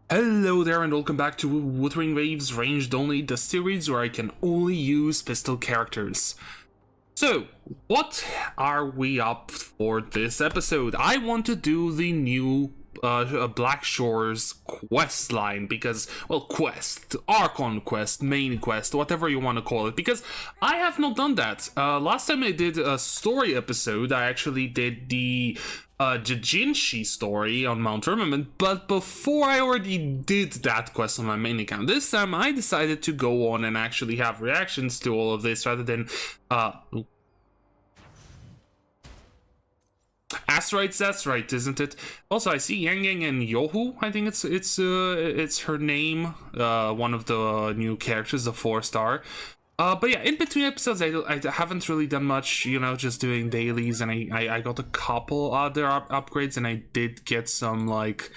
Hello there and welcome back to Wuthering Waves Ranged Only, the series where I can only use pistol characters. So, what are we up for this episode? I want to do the new Black Shores quest line because, well, quest, Archon quest, main quest, whatever you want to call it, because I have not done that. Last time I did a story episode, I actually did the Jinshi story on Mount Firmament, but before I already did that quest on my main account. This time I decided to go on and actually have reactions to all of this rather than Asteroids, that's right, isn't it? Also, I see Yang Yang and Yohu. I think it's her name. One of the new characters, the 4-star. But yeah, in between episodes, I haven't really done much, you know, just doing dailies, and I got a couple other upgrades, and I did get some, like,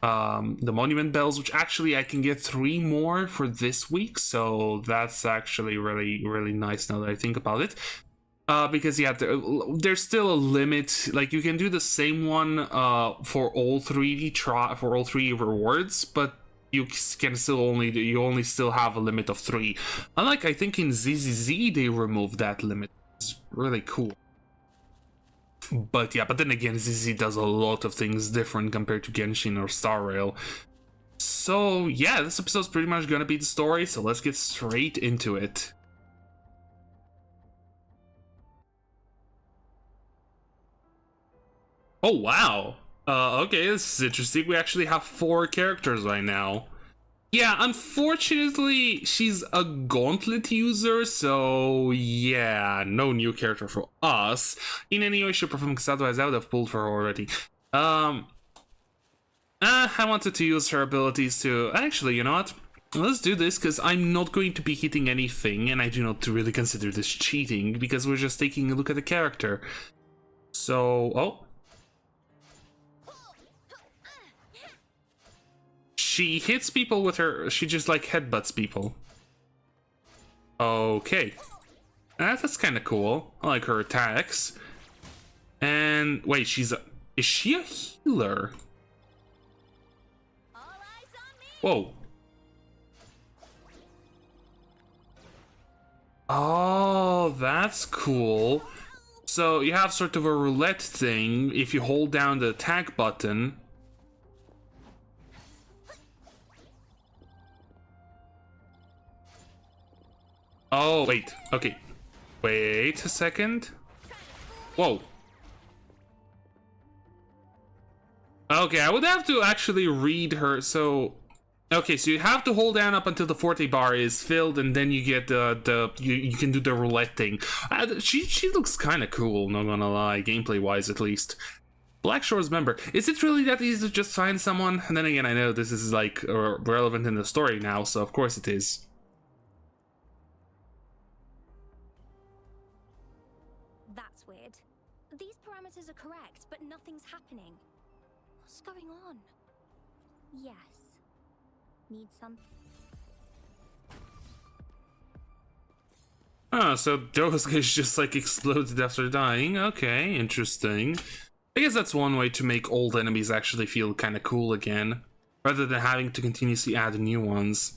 the monument bells, which actually I can get 3 more for this week, so that's actually really nice now that I think about it. Because yeah, there's still a limit. Like, you can do the same one for all three rewards, but you can still only still have a limit of 3. Unlike, I think in ZZZ they removed that limit. It's really cool. But yeah, but then again, ZZ does a lot of things different compared to Genshin or Star Rail. So yeah, this episode's pretty much gonna be the story, so let's get straight into it. Oh wow. Okay, this is interesting. We actually have 4 characters right now. Yeah, unfortunately, she's a gauntlet user, so yeah, no new character for us. In any way, shape, or form, because otherwise I would have pulled for her already. I wanted to use her abilities to... Actually, you know what? Let's do this, because I'm not going to be hitting anything, and I do not really consider this cheating, because we're just taking a look at the character. So... oh. She hits people with her... she just, like, headbutts people. Okay. That's kind of cool. I like her attacks. And... wait, she's a... is she a healer? Whoa. Oh, that's cool. So, you have sort of a roulette thing. If you hold down the attack button... oh, wait. Okay. Wait a second. Whoa. Okay, I would have to actually read her. So, okay, so you have to hold down up until the forte bar is filled, and then you get you can do the roulette thing. She looks kind of cool, not gonna lie, gameplay wise at least. Black Shores member. Is it really that easy to just find someone? And then again, I know this is like relevant in the story now, so of course it is. Weird. These parameters are correct, but nothing's happening. What's going on? Yes. Need some. Oh, so those guys just like exploded after dying. Okay, interesting. I guess that's one way to make old enemies actually feel kind of cool again, rather than having to continuously add new ones.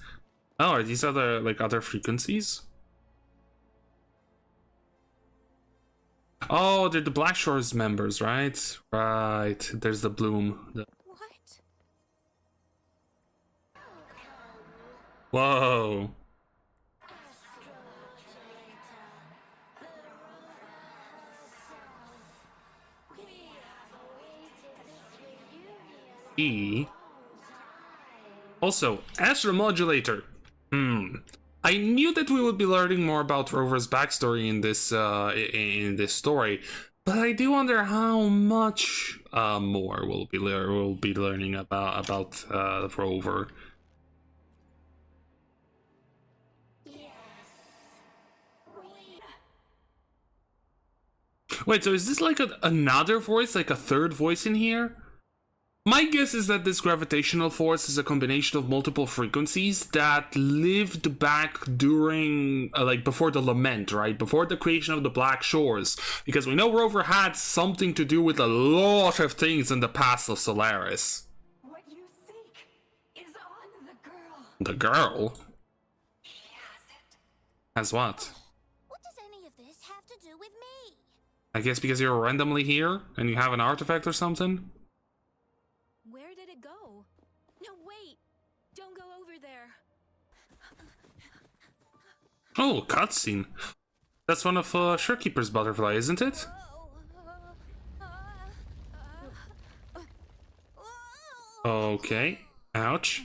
Oh, are these other frequencies? Oh, they're the Black Shores members, right? Right. There's the bloom. What? Whoa. E. Also, Astromodulator. I knew that we would be learning more about Rover's backstory in this story, but I do wonder how much more we'll be learning about Rover. Wait, so is this like another voice, like a third voice in here? My guess is that this gravitational force is a combination of multiple frequencies that lived back during, like, before the Lament, right? Before the creation of the Black Shores. Because we know Rover had something to do with a lot of things in the past of Solaris. What you seek is The girl? Has what? What does any of this have to do with me? I guess because you're randomly here and you have an artifact or something? Where did it go? No, wait! Don't go over there. Oh, cutscene. That's one of Shorekeeper's butterfly, isn't it? Okay. Ouch.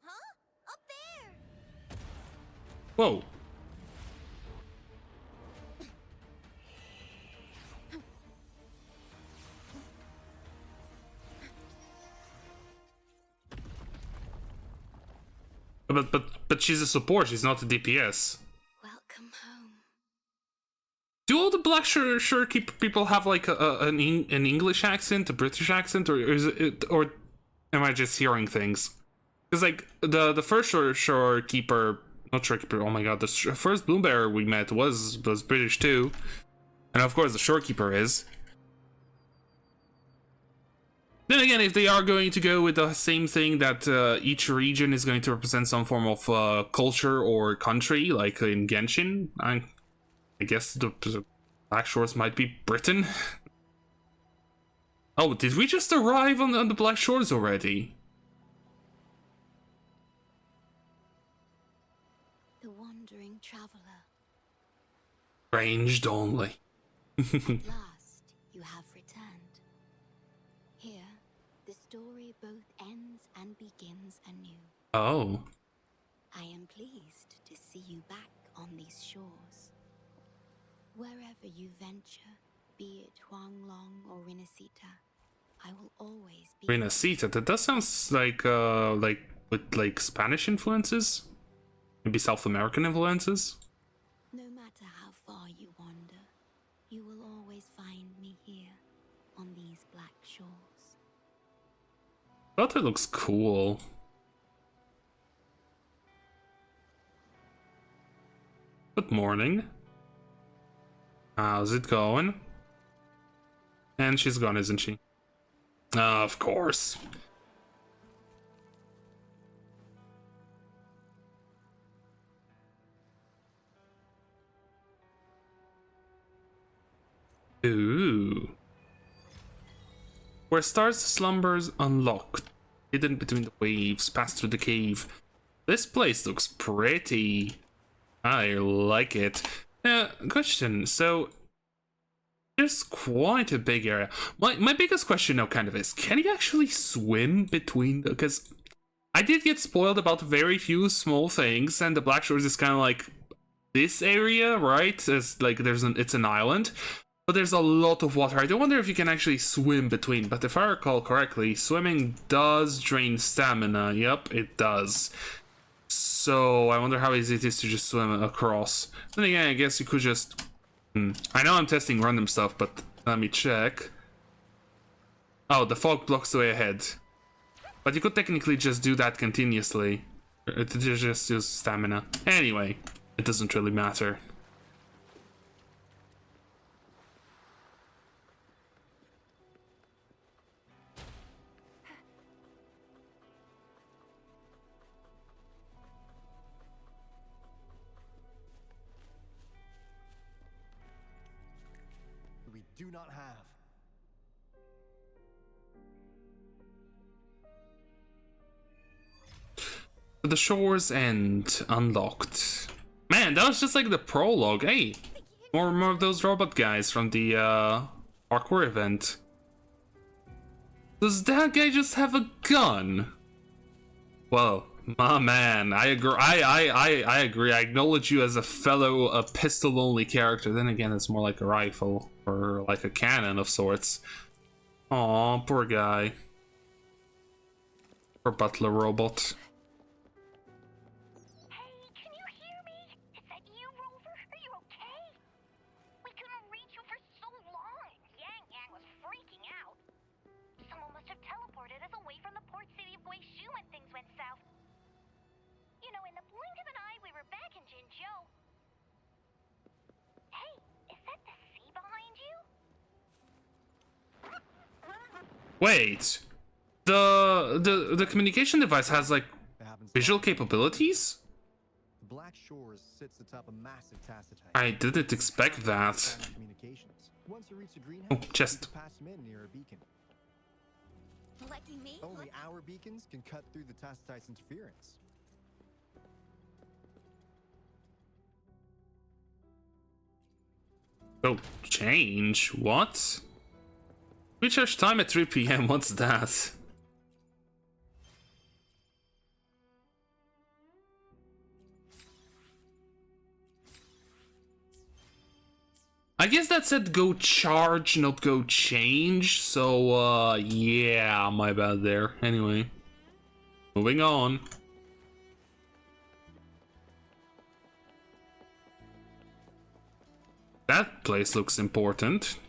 Huh? Up there! Whoa. But she's a support, she's not a DPS. Welcome home. Do all the Black Shorekeeper people have like an English accent, a British accent, or is it, or am I just hearing things? Because like the first Shorekeeper, not Shorekeeper. Oh my god, the first Bloombearer we met was British too, and of course the Shorekeeper is. Then again, if they are going to go with the same thing that each region is going to represent some form of culture or country, like in Genshin, I guess the Black Shores might be Britain. Oh, did we just arrive on the Black Shores already? The wandering traveler. Ranged only. At last, you have returned. Here, the story both ends and begins anew. Oh. I am pleased to see you back on these shores. Wherever you venture, be it Huanglong or Rinasita, I will always be. Rinasita, that sounds like with like Spanish influences? Maybe South American influences? No matter how far you wander, you will always find me here on these black shores. That looks cool. Good morning. How's it going? And she's gone, isn't she? Of course. Ooh. Where stars slumbers unlocked. Hidden between the waves, passed through the cave. This place looks pretty. I like it. Now, question. So, there's quite a big area. My biggest question now kind of is, can you actually swim between the... Because I did get spoiled about very few small things, and the Black Shores is kind of like this area, right? It's like it's an island. But there's a lot of water. I do wonder if you can actually swim between. But if I recall correctly, swimming does drain stamina. Yep, it does. So I wonder how easy it is to just swim across. Then again, I guess you could just... I know I'm testing random stuff, but let me check. Oh, the fog blocks the way ahead. But you could technically just do that continuously. It just use stamina. Anyway, it doesn't really matter. We do not have. The Shores End unlocked. Man, that was just like the prologue. Hey, more of those robot guys from the parkour event. Does that guy just have a gun? Well, my man, I agree. I agree. I acknowledge you as a fellow pistol-only character. Then again, it's more like a rifle or like a cannon of sorts. Aw, poor guy. Poor butler robot. Wait. The communication device has like It happens visual often. capabilities? The Black Shores sits atop a massive tacitite. I didn't expect that. Sonic communications. Once you reach the greenhouse, Oh, chest. you can pass them in near a beacon. Lucky me. Only our beacons can cut through the tacitite's interference. Oh, change? What? Recharge time at 3 p.m. What's that? I guess that said go charge, not go change. So, yeah, my bad there. Anyway, moving on. That place looks important.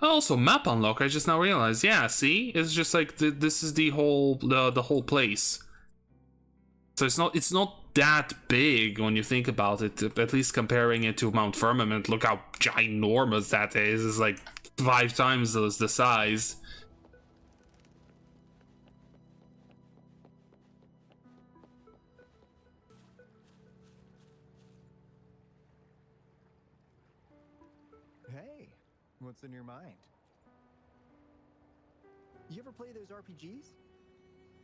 Also, map unlock. I just now realized. Yeah, see, it's just like this is the whole place. So it's not that big when you think about it. At least comparing it to Mount Firmament. Look how ginormous that is. It's like 5 times the size. Hey, what's in your mind? You ever play those RPGs?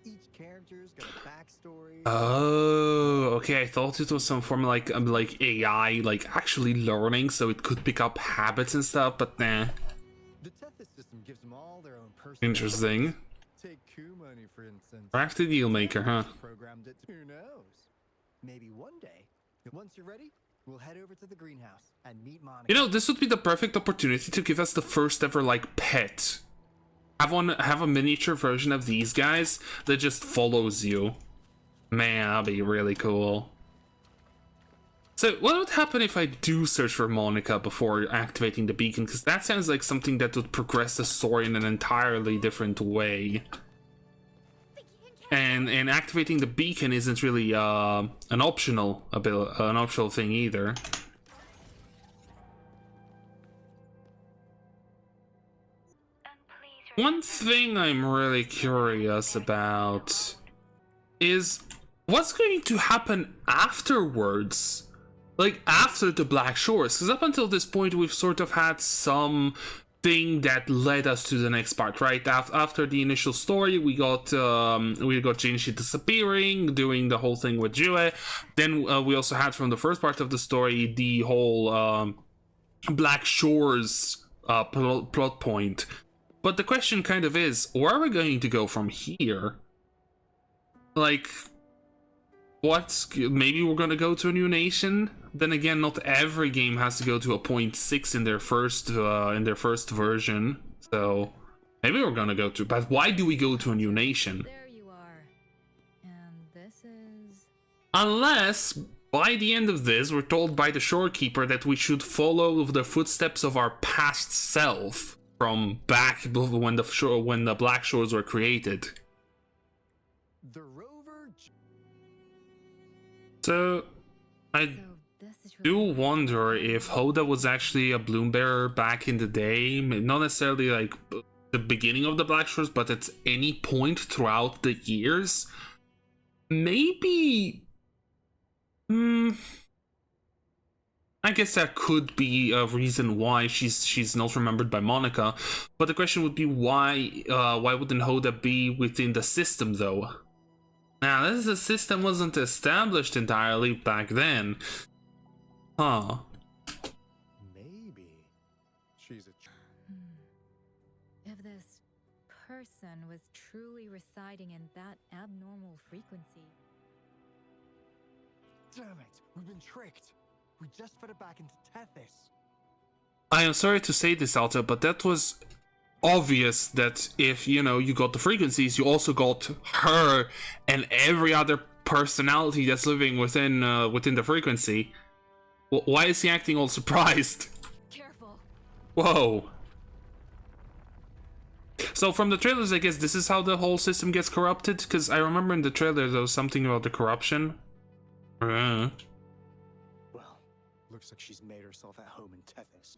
Each character's got a backstory. Oh, okay. I thought it was some form of like AI, like actually learning, so it could pick up habits and stuff. But nah. The Tethys system gives them all their own personal. Interesting. Take Money, for instance. Crack the deal maker, huh? Programmed it. Who knows? Maybe one day, once you're ready, we'll head over to the greenhouse and meet Monica. You know, this would be the perfect opportunity to give us the first ever like pet. Have a miniature version of these guys that just follows you. Man, that'd be really cool. So, what would happen if I do search for Monica before activating the beacon? Because that sounds like something that would progress the story in an entirely different way. And activating the beacon isn't really an optional thing either. One thing I'm really curious about is what's going to happen afterwards? Like, after the Black Shores? Because up until this point, we've sort of had some thing that led us to the next part, right? After the initial story, we got Jinshi disappearing, doing the whole thing with Jue. Then we also had from the first part of the story the whole Black Shores plot point. But the question kind of is, where are we going to go from here? Like, maybe we're gonna go to a new nation? Then again, not every game has to go to a 0.6 in their first version. So maybe we're gonna go to. But why do we go to a new nation? There you are. And this is... Unless by the end of this, we're told by the shorekeeper that we should follow the footsteps of our past self from back when the Black Shores were created. The rover. So I do wonder if Hoda was actually a Bloombearer back in the day, not necessarily like the beginning of the Black Shores, but at any point throughout the years. Maybe. I guess that could be a reason why she's not remembered by Monica. But the question would be why wouldn't Hoda be within the system though? Now, this the system wasn't established entirely back then. Huh. Maybe she's a. If this person was truly residing in that abnormal frequency. Damn it! We've been tricked. We just put it back into Tethys. I am sorry to say this, Alta, but that was obvious that if, you know, you got the frequencies, you also got her and every other personality that's living within the frequency. Why is he acting all surprised? Careful. Whoa. So from the trailers, I guess this is how the whole system gets corrupted? Because I remember in the trailer there was something about the corruption. Well, looks like she's made herself at home in Tethys.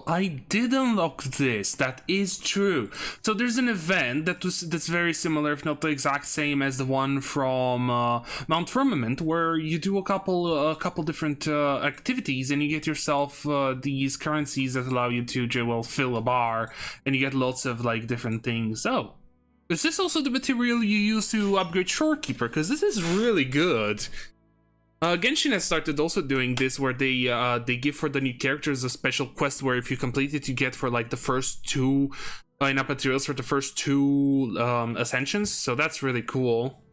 I did unlock this. That is true. So there's an event that's very similar, if not the exact same, as the one from Mount Firmament, where you do a couple different activities, and you get yourself these currencies that allow you to fill a bar, and you get lots of like different things. Oh, is this also the material you use to upgrade Shorekeeper? Because this is really good. Genshin has started also doing this, where they give for the new characters a special quest where if you complete it, you get for like the first two in-app materials for the first two ascensions. So that's really cool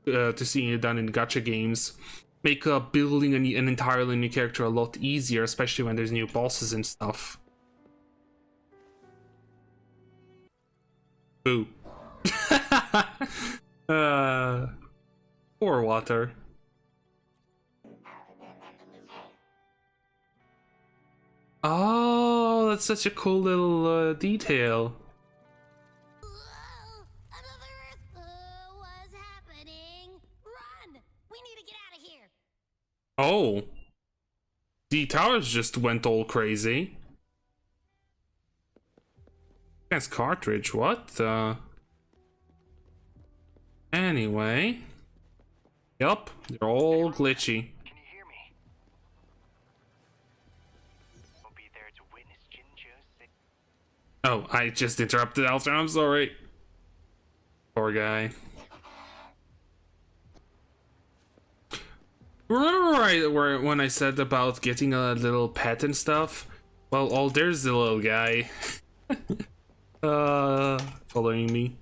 to see it done in gacha games. Make building an entirely new character a lot easier, especially when there's new bosses and stuff. Boo. Poor water. Oh, that's such a cool little detail. Whoa! Another Earth! What's happening? Run! We need to get out of here! Oh. The towers just went all crazy. That's cartridge, what? Anyway. Yup, they're all glitchy. Can you hear me? We'll be there to witness Jinjo's Oh, I just interrupted Alter, I'm sorry. Poor guy. Remember when I said about getting a little pet and stuff? Well, oh, there's the little guy. Following me.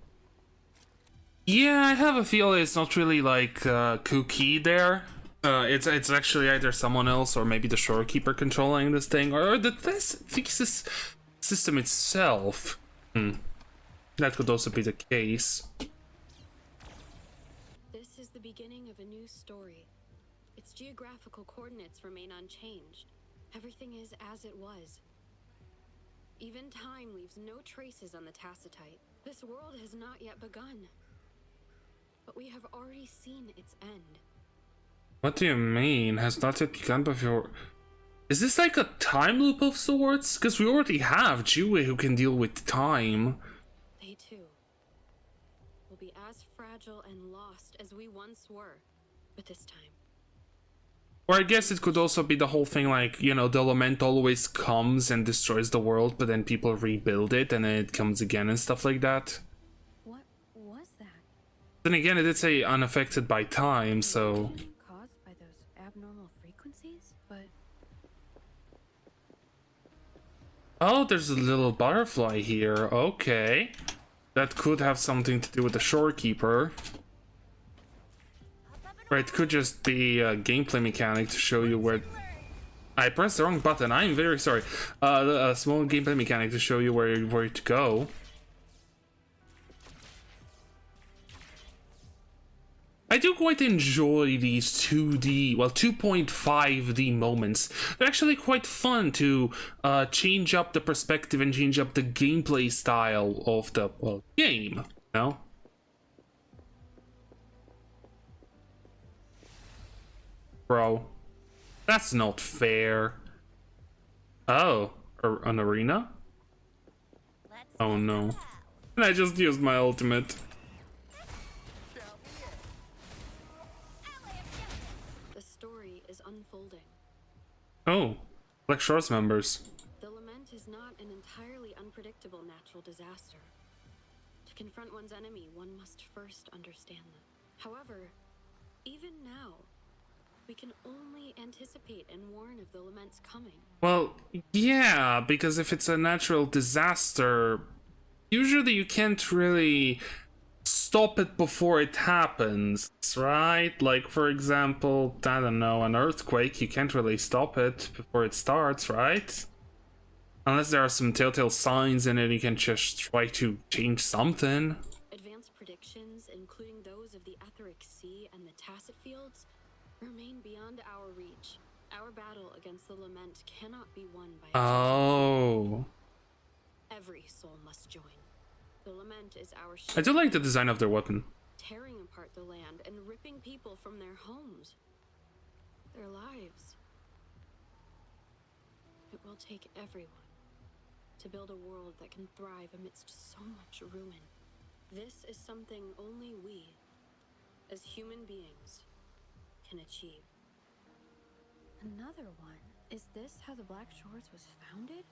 Yeah, I have a feeling it's not really like Kuki there. It's actually either someone else or maybe the Shorekeeper controlling this thing, or the Tethys system itself. That could also be the case. This is the beginning of a new story. Its geographical coordinates remain unchanged. Everything is as it was. Even time leaves no traces on the Tacitite. This world has not yet begun. But we have already seen its end. What do you mean? Has not yet begun before? Is this like a time loop of sorts? Because we already have Jue who can deal with time. They too will be as fragile and lost as we once were, but this time. Or I guess it could also be the whole thing like, you know, the lament always comes and destroys the world, but then people rebuild it and then it comes again and stuff like that. What was that? Then again, it did say unaffected by time, so... Caused by those abnormal frequencies? But Oh, there's a little butterfly here. Okay. That could have something to do with the Shorekeeper. Or it could just be a gameplay mechanic to show you where... I pressed the wrong button, I'm very sorry. A small gameplay mechanic to show you where to go. I do quite enjoy these 2D, well, 2.5D moments. They're actually quite fun to change up the perspective and change up the gameplay style of the, well, game, you know? Bro, that's not fair. Oh, an arena? Oh no. And I just used my ultimate. The story is unfolding. Oh, Black Shores members. The lament is not an entirely unpredictable natural disaster. To confront one's enemy, one must first understand them. However, even now, we can only anticipate and warn of the lament's coming. Well, yeah, because if it's a natural disaster, usually you can't really stop it before it happens, right? Like, for example, I don't know, an earthquake, you can't really stop it before it starts, right? Unless there are some telltale signs in it, you can just try to change something. Advanced predictions, including those of the Etheric Sea and the Tacit Fields, remain beyond our reach. Our battle against the lament cannot be won by Oh. every soul must join. The lament is our I do like the design of their weapon. tearing apart the land and ripping people from their homes, their lives. It will take everyone to build a world that can thrive amidst so much ruin. This is something only we, as human beings, can achieve. Another one. Is this how the Black Shores was founded?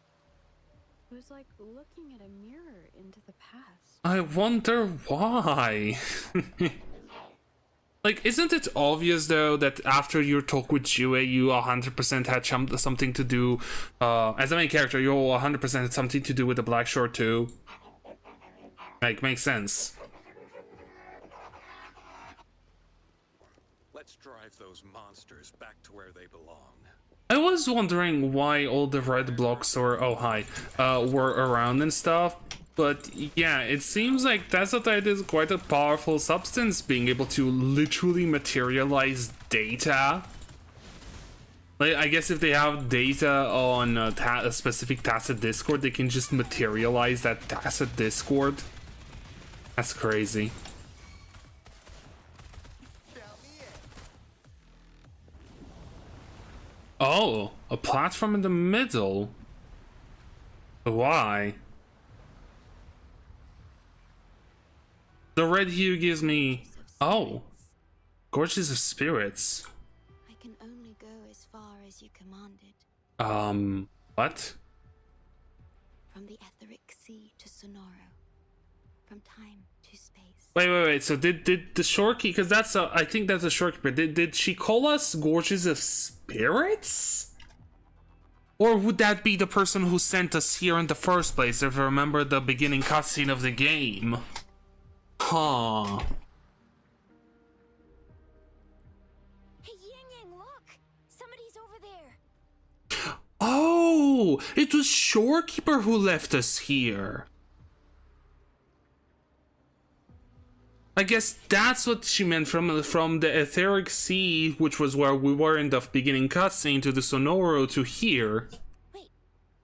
It was like looking at a mirror into the past. I wonder why. Like, isn't it obvious though that after your talk with Jue, you 100% had something to do, as a main character, you 100% had something to do with the Black Shore too? Like, makes sense. Let's drive those monsters back to where they belong. I was wondering why all the red blocks were were around and stuff, but yeah, it seems like Tethys is quite a powerful substance, being able to literally materialize data. Like, I guess if they have data on a specific tacit discord, they can just materialize that tacit discord. That's crazy. Oh, a platform in the middle. Why? The red hue gives me... Oh. Gorges of Spirits. I can only go as far as you commanded. What? From the etheric sea to Sonoro. From time to space. Wait. So did the shorekeeper... Because that's a... I think that's a shorekeeper. Did she call us Gorges of Spirits? Or would that be the person who sent us here in the first place, if you remember the beginning cutscene of the game? Huh. Hey, Yang, look! Somebody's over there. Oh! It was Shorekeeper who left us here. I guess that's what she meant from the etheric sea, which was where we were in the beginning cutscene, to the Sonoro to here. Wait,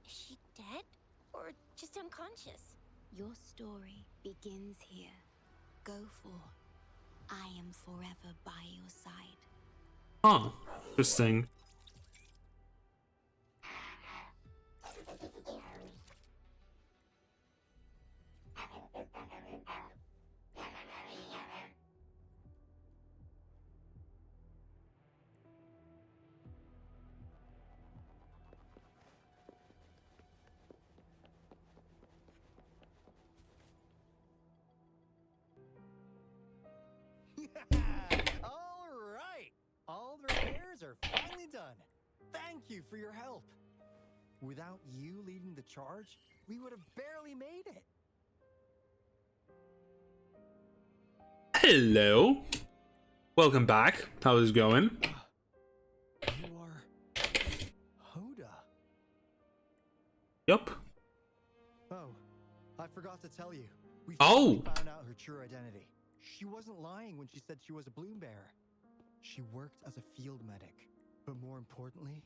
is she dead? Or just unconscious? Your story begins here. Go forth. I am forever by your side. Huh. Interesting. All right! All the repairs are finally done. Thank you for your help. Without you leading the charge, we would have barely made it. Hello. Welcome back. How's it going? You are Hoda. Yup. Oh, I forgot to tell you. We Oh. finally found out her true identity. She wasn't lying when she said she was a bloom bearer. She worked as a field medic, but more importantly,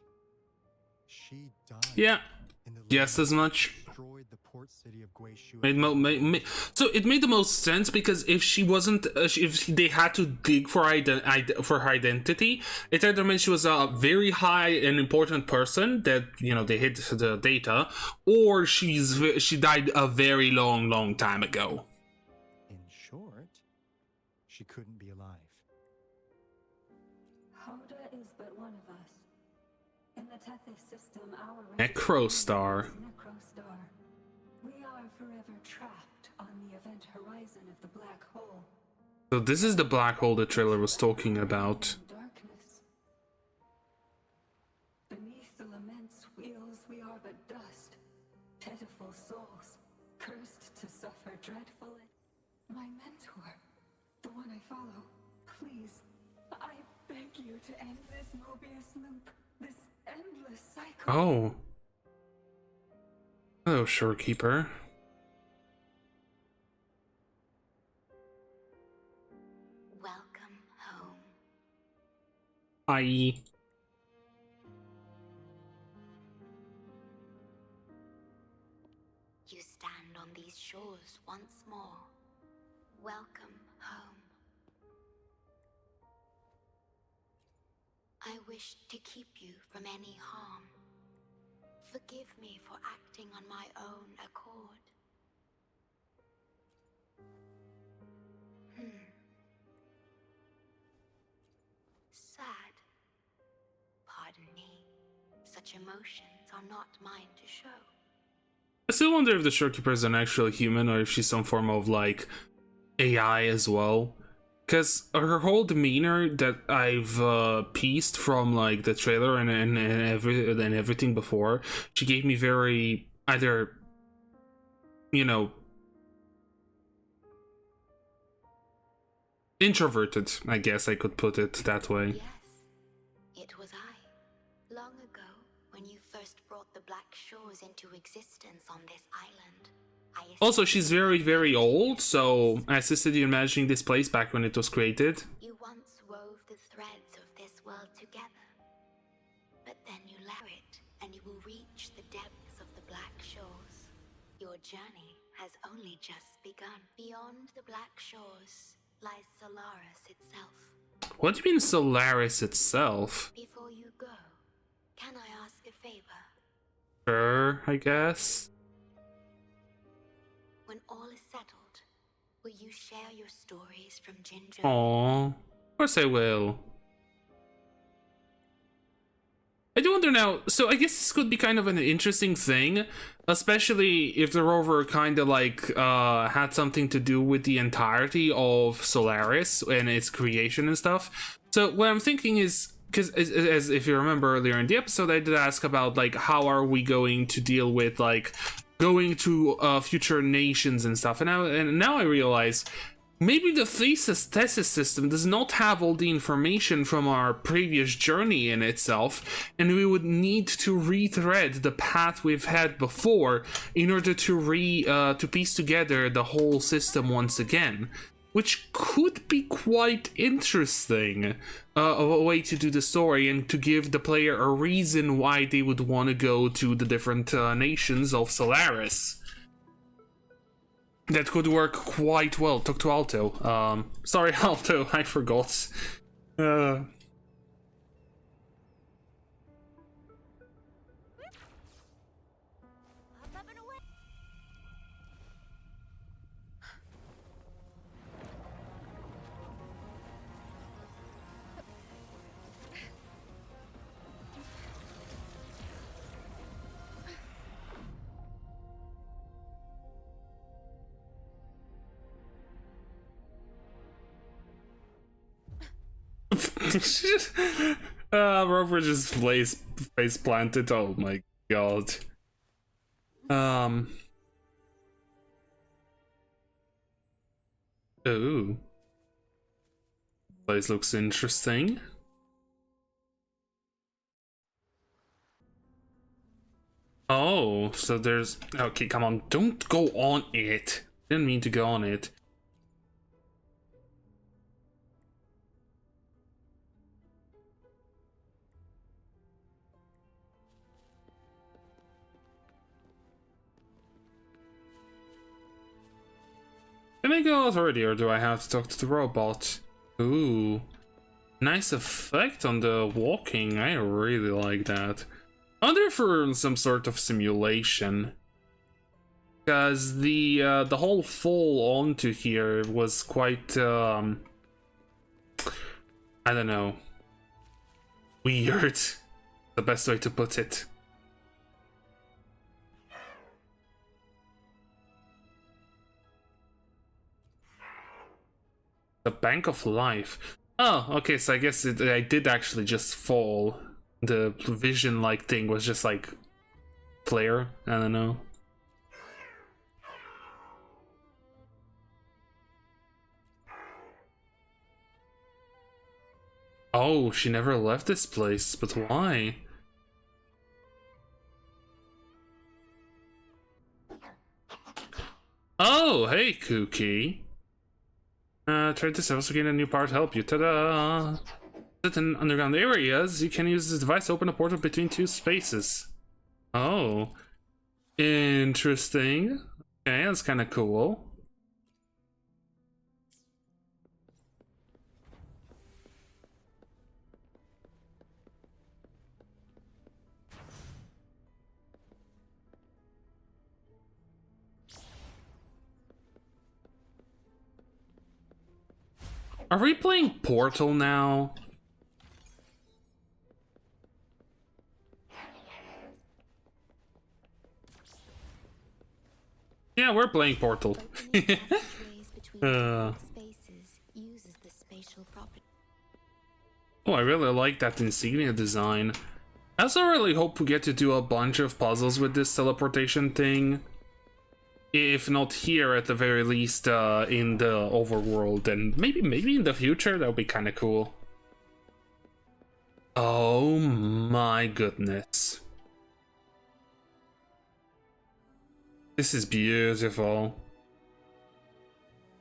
she died. Yeah. In the Guessed as much. destroyed the port city of Guizhou. So it made the most sense, because if she wasn't, if they had to dig for her identity, it either meant she was a very high and important person that, you know, they hid the data, or she died a very long time ago. In short, she couldn't be alive. Hoda is but one of us. In the Tethys system, our Necrostar. Necrostar. We are forever trapped on the event horizon of the black hole. So this is the black hole the trailer was talking about. Darkness. Beneath the lament's wheels, we are but dust. Pitiful souls, cursed to suffer dreadfully. My mentor, the one I follow, please, I beg you to end this Mobius loop, this endless cycle. Oh. Hello, Shorekeeper. Welcome home. Hi. You stand on these shores once more. Welcome home. I wish to keep you from any harm. Forgive me for acting on my own accord. Sad. Pardon me. Such emotions are not mine to show. I still wonder if the shopkeeper is an actual human or if she's some form of like AI as well. Because her whole demeanor that I've pieced from like the trailer and everything before, she gave me very either, you know, introverted, I guess I could put it that way. Yes, it was I. Long ago, when you first brought the Black Shores into existence on this island, Also, she's very, very old, so I assisted you imagining this place back when it was created. You once wove the threads of this world together. But then you let it, and you will reach the depths of the Black Shores. Your journey has only just begun. Beyond the Black Shores lies Solaris itself. What do you mean Solaris itself? Before you go, can I ask a favor? Sure, I guess. When all is settled, will you share your stories from Ginger? Aww, of course I will. I do wonder now, so I guess this could be kind of an interesting thing, especially if the rover kind of like had something to do with the entirety of Solaris and its creation and stuff. So what I'm thinking is, because as if you remember earlier in the episode, I did ask about like how are we going to deal with like going to future nations and stuff, and now I realize maybe the Tethys system does not have all the information from our previous journey in itself, and we would need to retread the path we've had before in order to piece together the whole system once again, which could be quite interesting, a way to do the story and to give the player a reason why they would want to go to the different nations of Solaris. That could work quite well. Talk to Alto. Sorry, Alto, I forgot. Rover just face planted. Oh my god. Ooh. Place looks interesting. Oh, so there's... Okay, come on. Don't go on it. Didn't mean to go on it. Can I go out already, or do I have to talk to the robot? Ooh. Nice effect on the walking. I really like that. I wonder if we're in some sort of simulation. Because the whole fall onto here was quite, I don't know. Weird. The best way to put it. The Bank of Life. Oh, okay, so I guess I did actually just fall. The vision-like thing was just like flare. I don't know. Oh, she never left this place, but why? Oh, hey, Kooky. Try this. I also gain a new power to help you. Ta-da! In underground areas, you can use this device to open a portal between two spaces. Oh. Interesting. Okay, that's kind of cool. Are we playing Portal now? Yeah, we're playing Portal. Spaces uses the spatial property. Oh, I really like that insignia design. I also really hope we get to do a bunch of puzzles with this teleportation thing. If not here, at the very least in the overworld, and maybe in the future. That would be kind of cool. Oh my goodness. This is beautiful.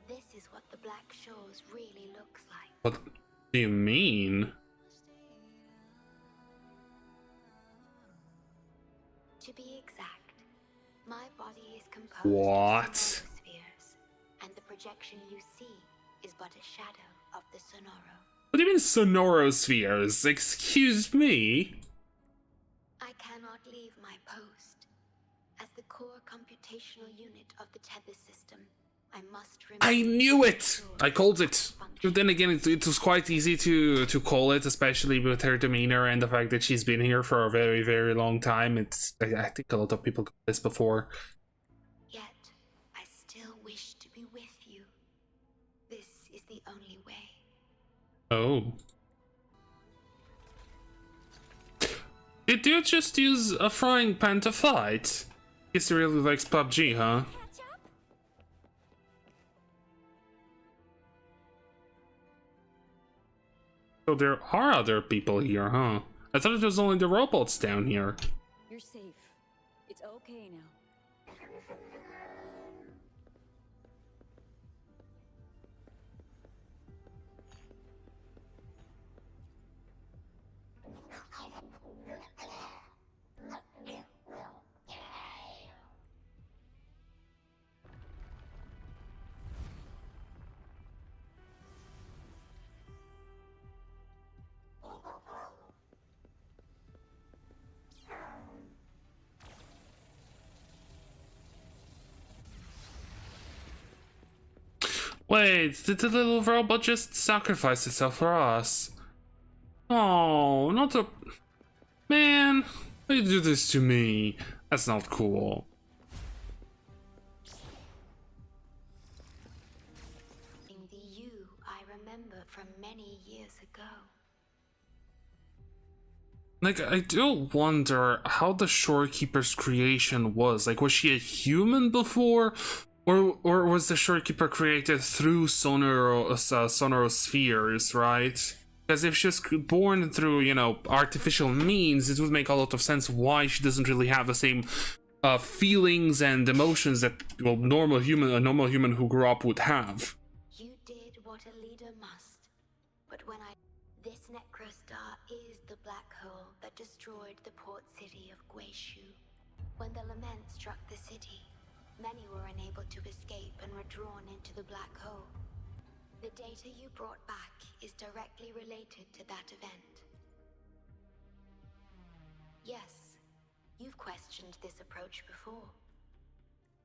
This is what the Black Shores really looks like. What do you mean? To be exact, my body is composed What? of spheres, and the projection you see is but a shadow of the Sonoro. What do you mean sonorospheres? Excuse me? I cannot leave my post. As the core computational unit of the Tethys system, I must remain. I knew it! I called it. But then again, it was quite easy to call it, especially with her demeanor and the fact that she's been here for a very, very long time. I think a lot of people got this before. Yet, I still wish to be with you. This is the only way. Oh. Did you just use a frying pan to fight? Guess he really likes PUBG, huh? So there are other people here, huh? I thought it was only the robots down here. You're safe. It's okay now. Wait, did the little robot just sacrifice itself for us? Oh, not a... Man, why you do this to me? That's not cool. The you I remember from many years ago. Like, I do wonder how the Shorekeeper's creation was. Like, was she a human before? Or was the Shorekeeper created through sonorospheres, right? Because if she's born through, you know, artificial means, it would make a lot of sense why she doesn't really have the same feelings and emotions that, well, a normal human who grew up would have. You did what a leader must. But when this necrostar is the black hole that destroyed the port city of Guishu. When the lament struck the city, many were unable to escape and were drawn into the black hole. The data you brought back is directly related to that event. Yes, you've questioned this approach before.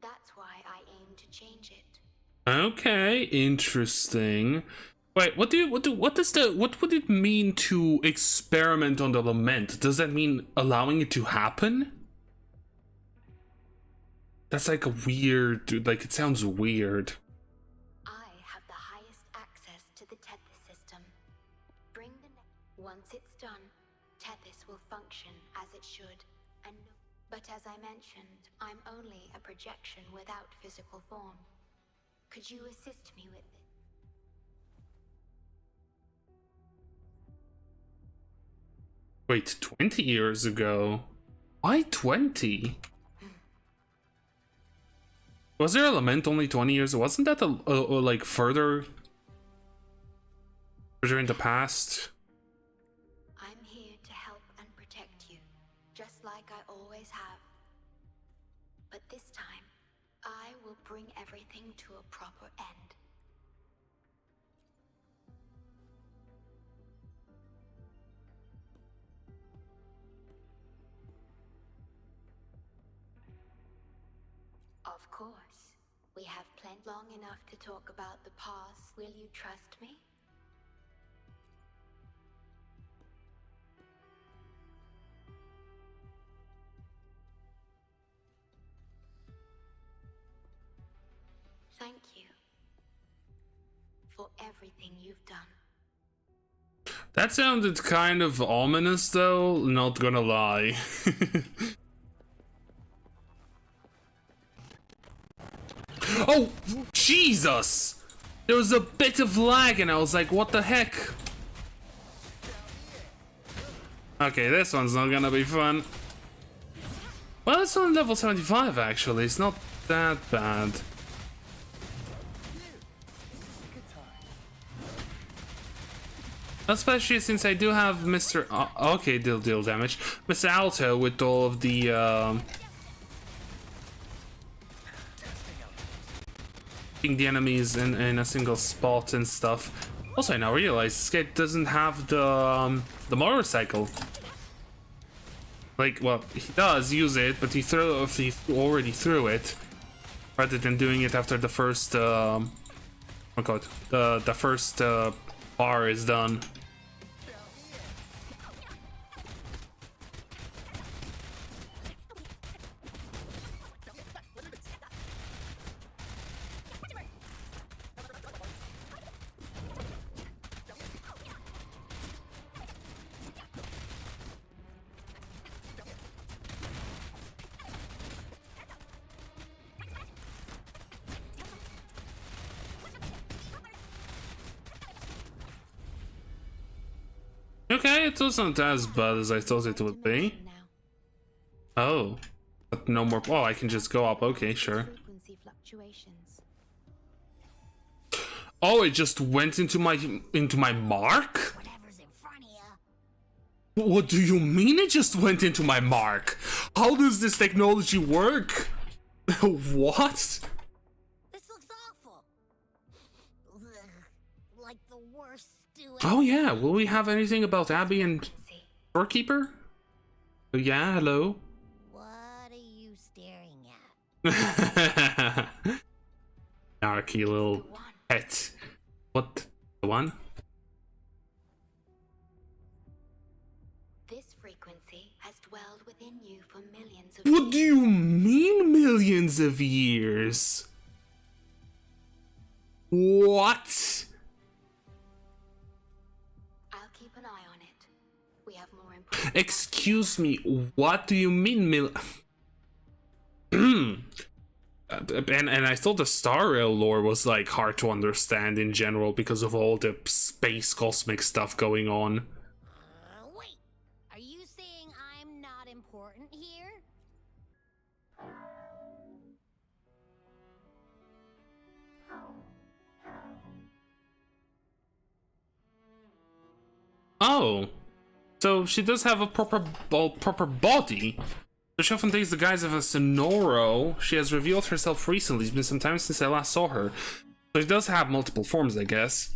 That's why I aim to change it. Okay, interesting. Wait, what would it mean to experiment on the lament? Does that mean allowing it to happen? That's like a weird, like, it sounds weird. I have the highest access to the Tethys system. Once it's done, Tethys will function as it should. But as I mentioned, I'm only a projection without physical form. Could you assist me with it? Wait, 20 years ago? Why 20? Was there a lament only 20 years? Wasn't that like further in the past? I'm here to help and protect you, just like I always have. But this time, I will bring everything to a proper end. Of course. We have plenty long enough to talk about the past. Will you trust me? for everything you've done. That sounded kind of ominous, though, not gonna lie. Oh, Jesus! There was a bit of lag and I was like, what the heck? Okay, this one's not gonna be fun. Well, it's on level 75 actually, it's not that bad. Especially since I do have Mr. Okay, deal damage. Mr. Alto with all of the the enemies in a single spot and stuff. Also, I now realize this guy doesn't have the motorcycle. Like, well, he does use it, but he already threw it, rather than doing it after the first oh god, the first bar is done. Okay, it wasn't as bad as I thought it would be. Oh, but no more. Oh, I can just go up. Okay, sure. Oh, it just went into my mark? What do you mean it just went into my mark? How does this technology work? What? This looks awful. Like the worst stew. Oh yeah, will we have anything about Abby and Doorkeeper? Yeah, hello. What are you staring at? Narky little pet. What? The one? This frequency has dwelled within you for millions of What do you mean millions of years? What? I'll keep an eye on it. We have more important. Excuse me, what do you mean and I thought the Star Rail lore was like hard to understand in general because of all the space cosmic stuff going on. Wait, are you saying I'm not important here? Oh, so she does have a proper body. So she often takes the guise of a Sonoro. She has revealed herself recently. It's been some time since I last saw her. So she does have multiple forms, I guess.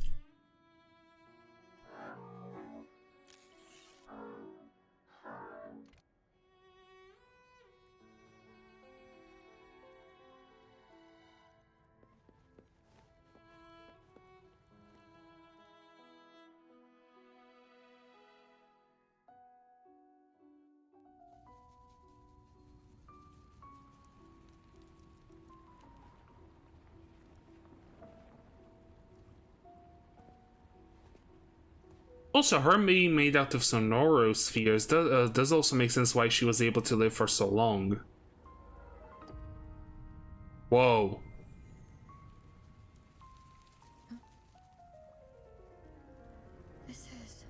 Also, her being made out of Sonoro spheres does also make sense why she was able to live for so long. Whoa. This is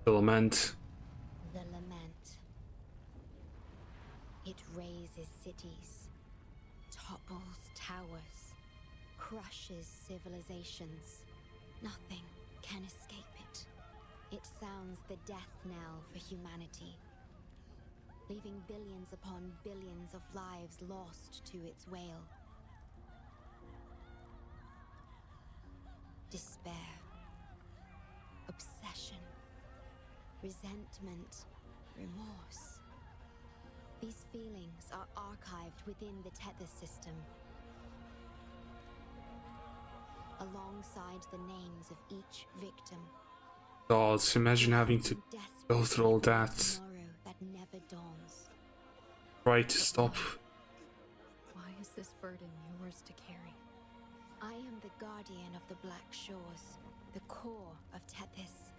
The lament. The lament. It razes cities, topples towers, crushes civilizations. Nothing can escape it. It sounds the death knell for humanity, leaving billions upon billions of lives lost to its wail. Despair, obsession, resentment, remorse. These feelings are archived within the Tethys system, alongside the names of each victim. God, imagine having to go through all that. Tomorrow that never dawns. Try to stop. why is this burden yours to carry? I am the guardian of the Black Shores, the core of Tethys.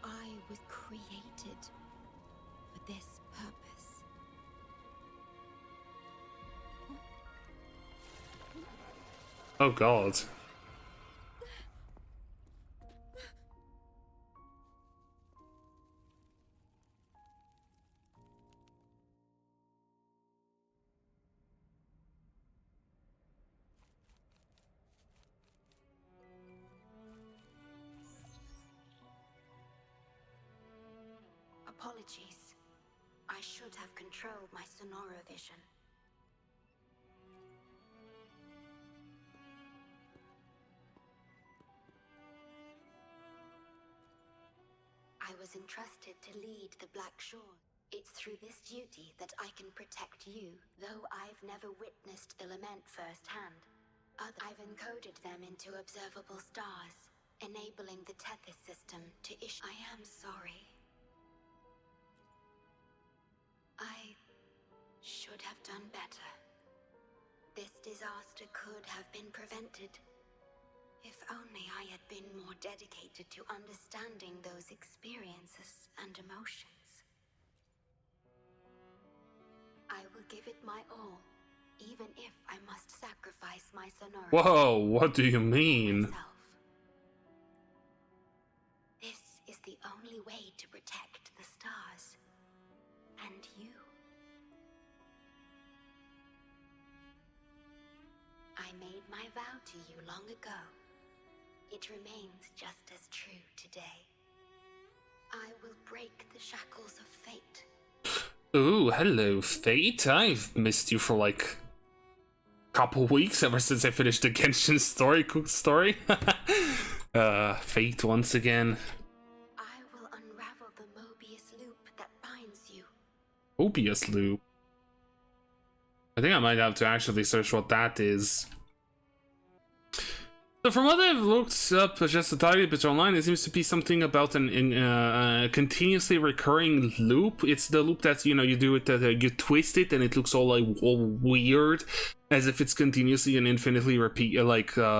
I was created for this purpose. Oh god. Apologies. I should have controlled my Sonora vision. I was entrusted to lead the Black Shore. It's through this duty that I can protect you, though I've never witnessed the lament firsthand. I've encoded them into observable stars, enabling the Tethys system to issue. I am sorry. I should have done better. This disaster could have been prevented. If only I had been more dedicated to understanding those experiences and emotions. I will give it my all, even if I must sacrifice my Sonora. Whoa, what do you mean? Myself. This is the only way to protect the stars. And you. I made my vow to you long ago. It remains just as true today. I will break the shackles of fate. Ooh, hello, Fate. I've missed you for like a couple weeks ever since I finished the Genshin story, Cook story. Fate once again. I will unravel the Mobius loop that binds you. Mobius loop. I think I might have to actually search what that is. So from what I've looked up just a tiny bit online, it seems to be something about an continuously recurring loop. It's the loop that, you know, you do it, you twist it and it looks all like all weird, as if it's continuously and infinitely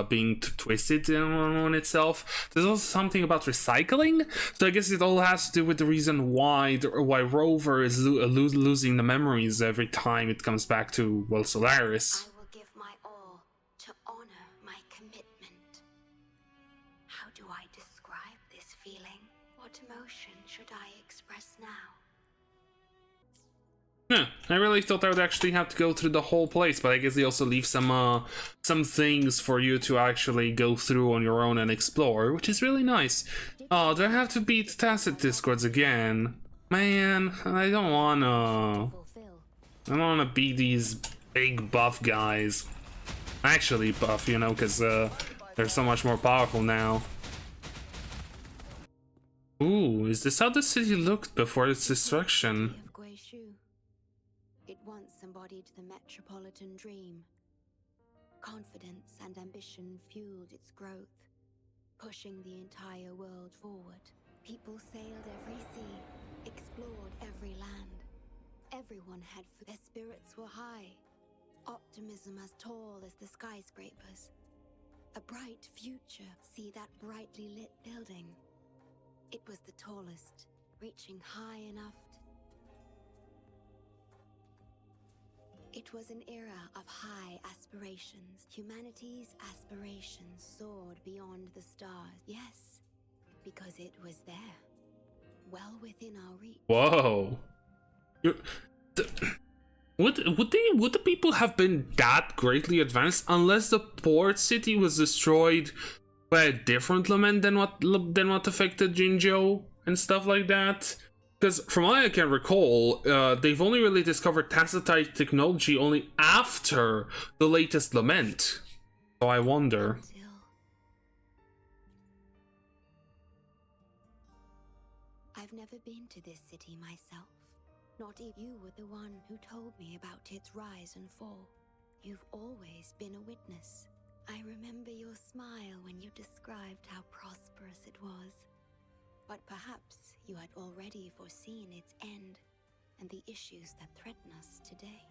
being twisted on itself. There's also something about recycling, so I guess it all has to do with the reason why Rover is losing the memories every time it comes back to, well, Solaris. I will give my all to honor my commitment. How do I describe this feeling? What emotion should I express now? Yeah, I really thought I would actually have to go through the whole place, but I guess they also leave some things for you to actually go through on your own and explore, which is really nice. Oh, do I have to beat Tacit Discords again? Man, I don't wanna beat these big buff guys. Actually buff, you know, because they're so much more powerful now. Ooh, is this how the city looked before its destruction? It once embodied the metropolitan dream. Confidence and ambition fueled its growth, pushing the entire world forward. People sailed every sea, explored every land. Everyone had their spirits were high, optimism as tall as the skyscrapers. A bright future. See that brightly lit building? It was the tallest, reaching high enough. It was an era of high aspirations. Humanity's aspirations soared beyond the stars. Yes, because it was there, well within our reach. Whoa. Would the people have been that greatly advanced unless the port city was destroyed by a different lament than what affected Jinzhou and stuff like that? Because from what I can recall, they've only really discovered Tacitite technology only after the latest lament. So I wonder. I've never been to this city myself. Not even you were the one who told me about its rise and fall. You've always been a witness. I remember your smile when you described how prosperous it was. But perhaps you had already foreseen its end and the issues that threaten us today.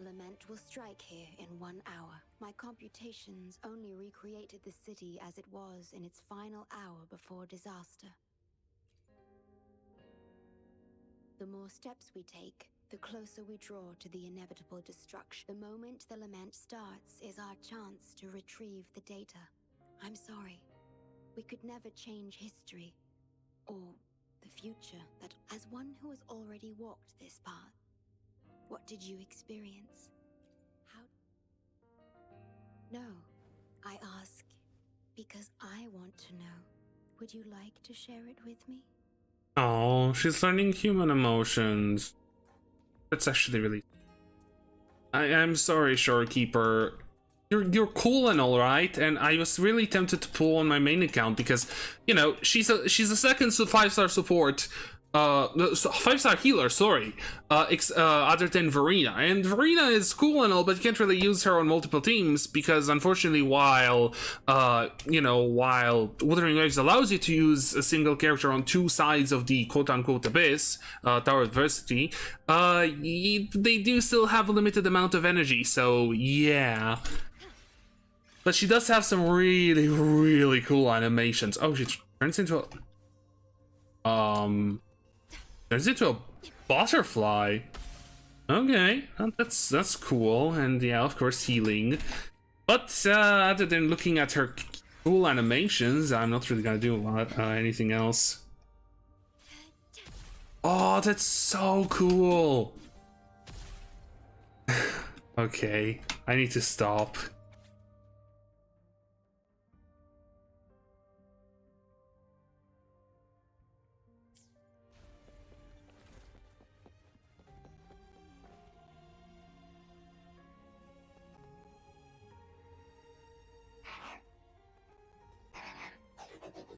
lament will strike here in 1 hour. My computations only recreated the city as it was in its final hour before disaster. The more steps we take, the closer we draw to the inevitable destruction. The moment the lament starts is our chance to retrieve the data. I'm sorry. We could never change history or the future, that as one who has already walked this path, what did you experience? How? No, I ask because I want to know. Would you like to share it with me? Oh, she's learning human emotions. That's actually really... I'm sorry, Shorekeeper. You're cool and all right, and I was really tempted to pull on my main account because, you know, she's a second 5-star support, 5-star healer, sorry, other than Verena. And Verena is cool and all, but you can't really use her on multiple teams because, unfortunately, while Wuthering Waves allows you to use a single character on 2 sides of the quote-unquote abyss, Tower of Adversity, they do still have a limited amount of energy, so yeah. But she does have some really, really cool animations. Oh, she turns into a... turns into a butterfly. Okay, that's cool. And yeah, of course, healing. But other than looking at her cool animations, I'm not really gonna do a lot, anything else. Oh, that's so cool. Okay, I need to stop.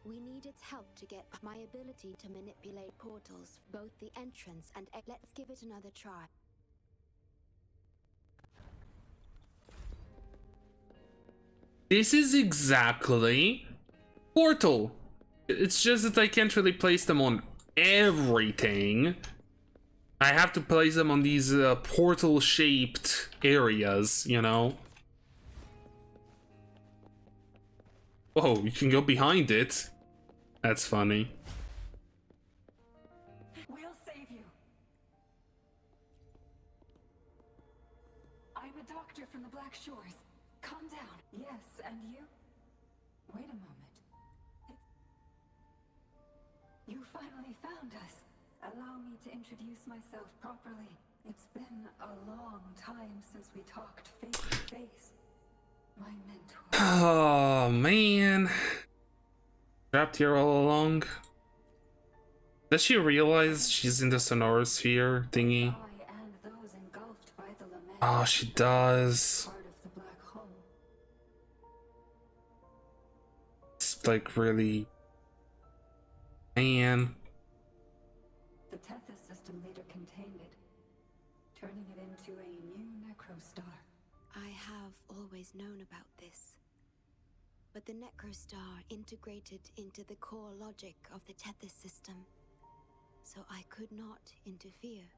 We need its help to get my ability to manipulate portals, both the entrance and let's give it another try. This is exactly Portal. It's just that I can't really place them on everything. I have to place them on these portal-shaped areas, you know? Whoa, you can go behind it. That's funny. We'll save you. I'm a doctor from the Black Shores. Calm down. Yes, and you? Wait a moment. You finally found us. Allow me to introduce myself properly. It's been a long time since we talked face to face. My mentor. Oh, man. Trapped here all along. Does she realize she's in the sonorosphere thingy? Oh, she does. It's like really... Man. The Tethys system later contained it, turning it into a new necrostar. I have always known about this. But the necrostar integrated into the core logic of the Tethys system, so I could not interfere.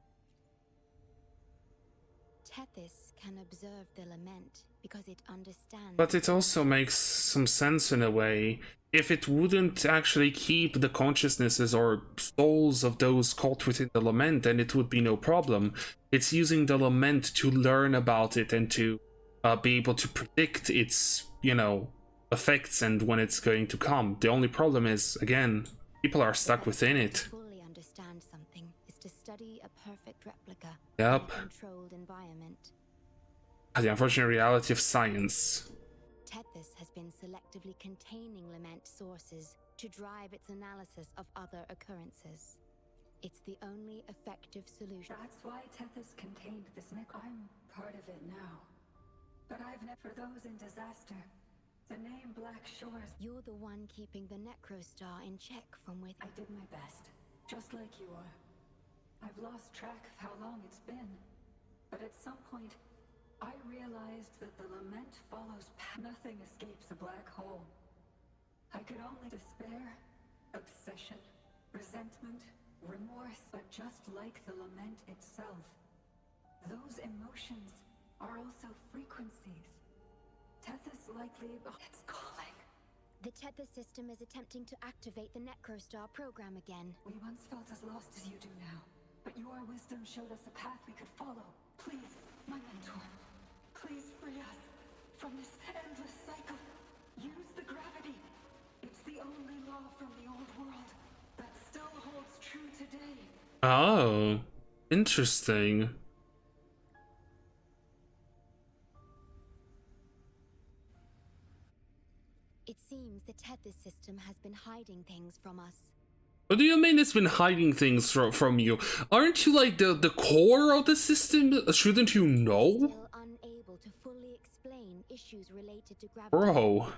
Tethys can observe the lament because it understands. But it also makes some sense in a way. If it wouldn't actually keep the consciousnesses or souls of those caught within the lament, then it would be no problem. It's using the lament to learn about it and to be able to predict its, you know, effects and when it's going to come. The only problem is, again, people are stuck within it. To fully understand something is to study a perfect replica Yep. in a controlled environment. The unfortunate reality of science. Tethys has been selectively containing lament sources to drive its analysis of other occurrences. It's the only effective solution. That's why Tethys contained this I'm part of it now. But I've never... For those in disaster, the name Black Shores... You're the one keeping the necrostar in check from within. I did my best, just like you are. I've lost track of how long it's been. But at some point, I realized that the lament follows nothing escapes a black hole. I could only despair, obsession, resentment, remorse, but just like the lament itself, those emotions are also frequencies. Tethys likely... It's calling. The Tethys system is attempting to activate the Necrostar program again. We once felt as lost as you do now, but your wisdom showed us a path we could follow. Please, my mentor, please free us from this endless cycle. Use the gravity. It's the only law from the old world that still holds true today. Oh, interesting. It seems the Tethys system has been hiding things from us. What do you mean it's been hiding things from you? Aren't you like the core of the system? Shouldn't you know? Still unable to fully explain issues related to gravity. Bro.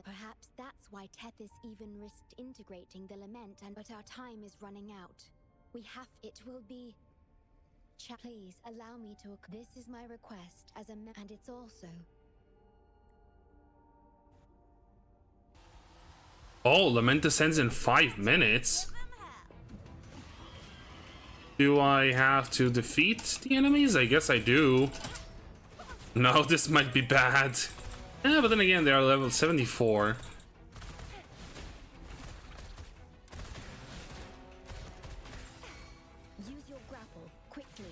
Perhaps that's why Tethys even risked integrating the lament, but our time is running out. It will be... Please allow me to... This is my request as a and it's also... Oh, lament descends in 5 minutes. Do I have to defeat the enemies? I guess I do. No, this might be bad. Yeah, but then again, they are level 74. Use your grapple quickly.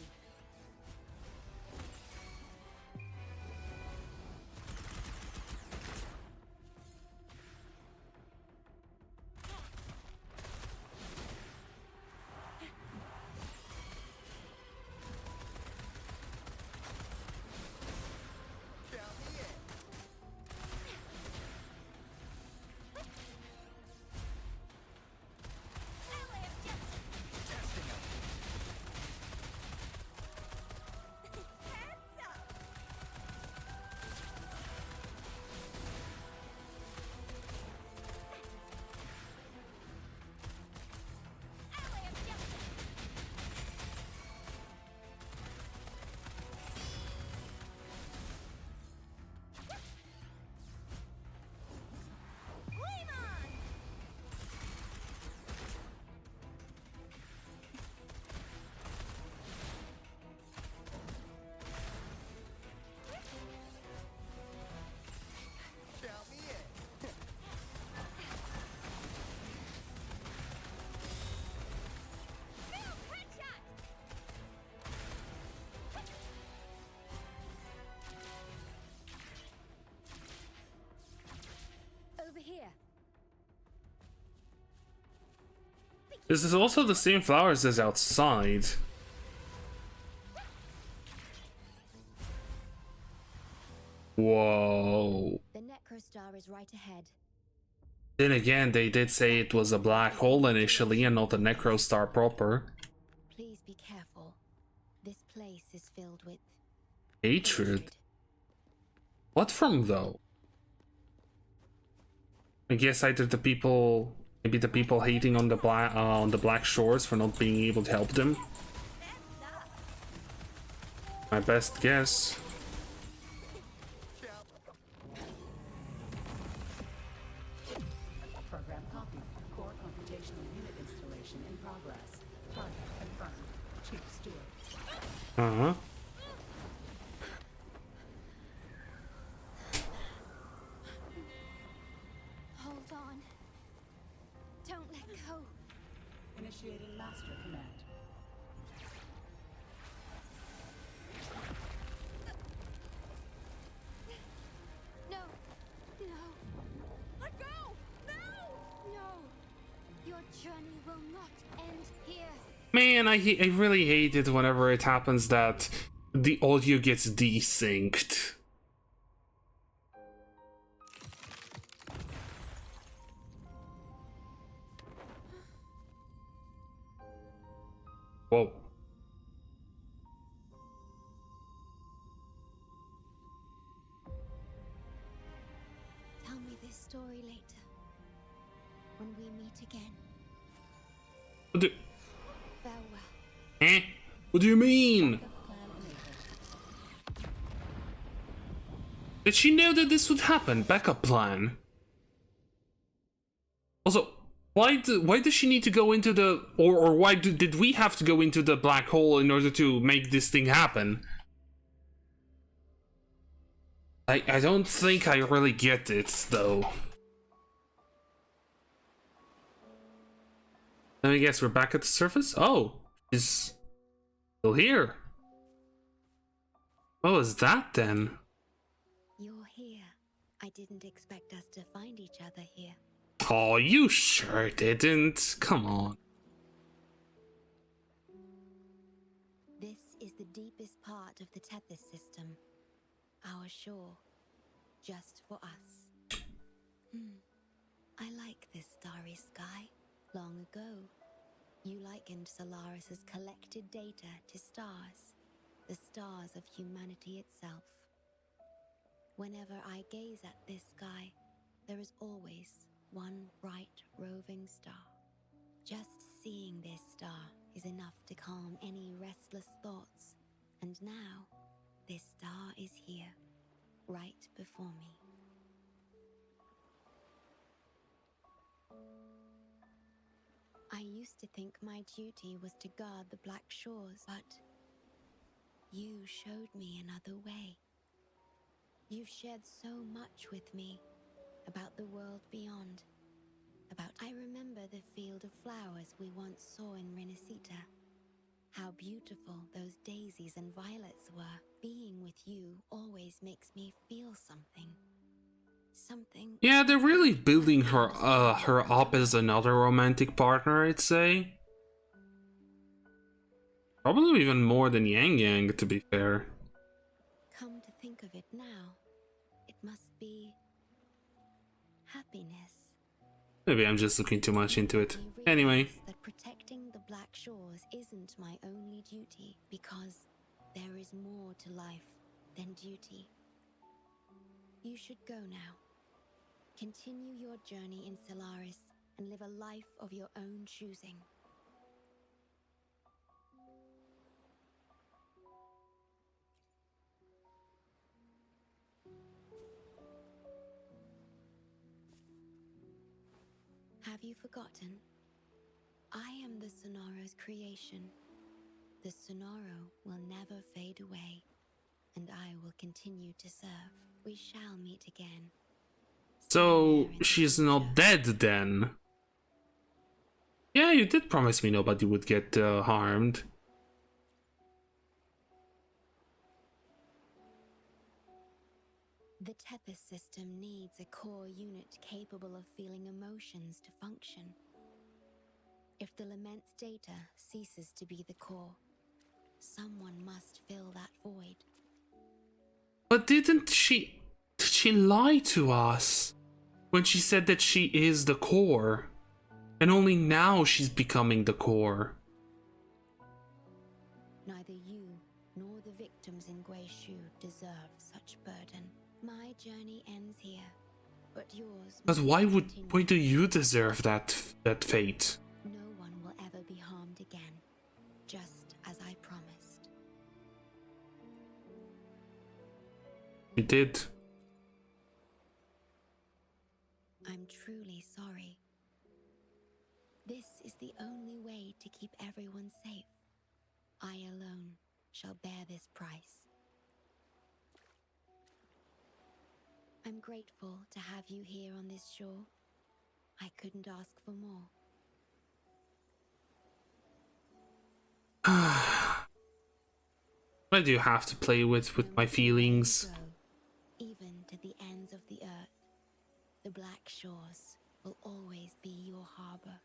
Over here. This is also the same flowers as outside. Whoa. The Necrostar is right ahead. Then again, they did say it was a black hole initially and not a Necrostar proper. Please be careful. This place is filled with Hatred? What from, though? I guess either the people, maybe the people hating on the black shores for not being able to help them. My best guess. Program copy. Core computational unit installation in progress. Target confirmed. Chief Steward. Uh-huh. Hold on. Don't let go. Initiating master command. No. No. Let go. No. No. Your journey will not end here. Man, I really hate it whenever it happens that the audio gets desynced. Whoa. Tell me this story later. When we meet again. What do, Farewell. what do you mean? Did she know that this would happen? Backup plan. Also, why does she need to go into the... Or why did we have to go into the black hole in order to make this thing happen? I don't think I really get it, though. Let me guess, we're back at the surface? Oh, she's still here. What was that, then? You're here. I didn't expect us to find each other here. Oh, you sure didn't. Come on. This is the deepest part of the Tethys system. Our shore. Just for us. I like this starry sky. Long ago, you likened Solaris's collected data to stars. The stars of humanity itself. Whenever I gaze at this sky, there is always one bright roving star. Just seeing this star is enough to calm any restless thoughts. And now, this star is here, right before me. I used to think my duty was to guard the Black Shores, but you showed me another way. You've shared so much with me about the world beyond. I remember the field of flowers we once saw in Renacita. How beautiful those daisies and violets were. Being with you always makes me feel something. Something. Yeah, they're really building her up as another romantic partner, I'd say. Probably even more than Yang Yang, to be fair. Come to think of it now, it must be happiness. Maybe I'm just looking too much into it. Anyway. That protecting the Black Shores isn't my only duty, because there is more to life than duty. You should go now. Continue your journey in Solaris and live a life of your own choosing. Have you forgotten? I am the Sonora's creation. The Sonora will never fade away, and I will continue to serve. We shall meet again. So, she's not dead then? Yeah, you did promise me nobody would get harmed. The Tethys system needs a core unit capable of feeling emotions to function. If the Lament's data ceases to be the core, someone must fill that void. But did she lie to us when she said that she is the core? And only now she's becoming the core. Neither you nor the victims in Guishu deserve such burden. My journey ends here, but yours. But why do you deserve that fate? No one will ever be harmed again, just as I promised. You did. I'm truly sorry. This is the only way to keep everyone safe. I alone shall bear this price. I'm grateful to have you here on this shore. I couldn't ask for more. Why do you have to play with my feelings? Even to the ends of the earth, the Black Shores will always be your harbor.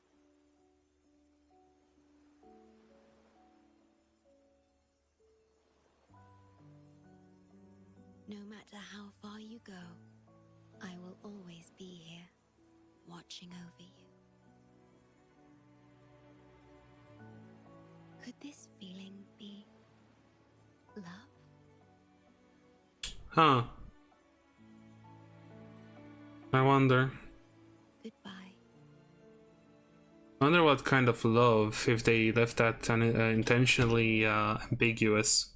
No matter how far you go, I will always be here, watching over you. Could this feeling be love? Huh. I wonder. Goodbye. I wonder what kind of love, if they left that intentionally ambiguous.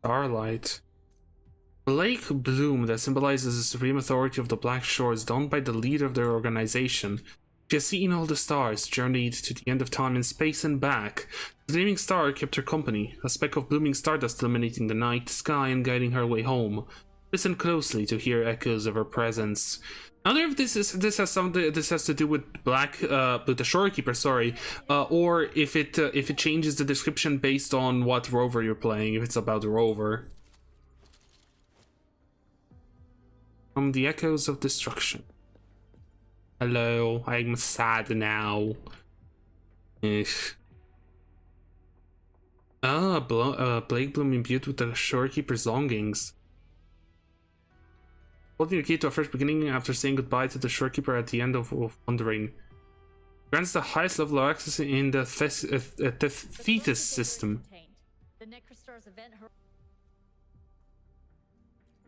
Starlight. Lake Bloom that symbolizes the supreme authority of the Black Shores, donned by the leader of their organization. She has seen all the stars, journeyed to the end of time in space and back. The gleaming star kept her company, a speck of blooming stardust illuminating the night sky and guiding her way home. Listen closely to hear echoes of her presence. I wonder if this has to do with with the Shorekeeper, sorry, or if it changes the description based on what rover you're playing, if it's about the rover. From the echoes of destruction. Hello, I'm sad now. Ugh. Blake Bloom imbued with the Shorekeeper's longings. Holding the key to a fresh beginning after saying goodbye to the Shorekeeper at the end of Wandering. Grants the highest level of access in the Tethys system. The Necrostar's event.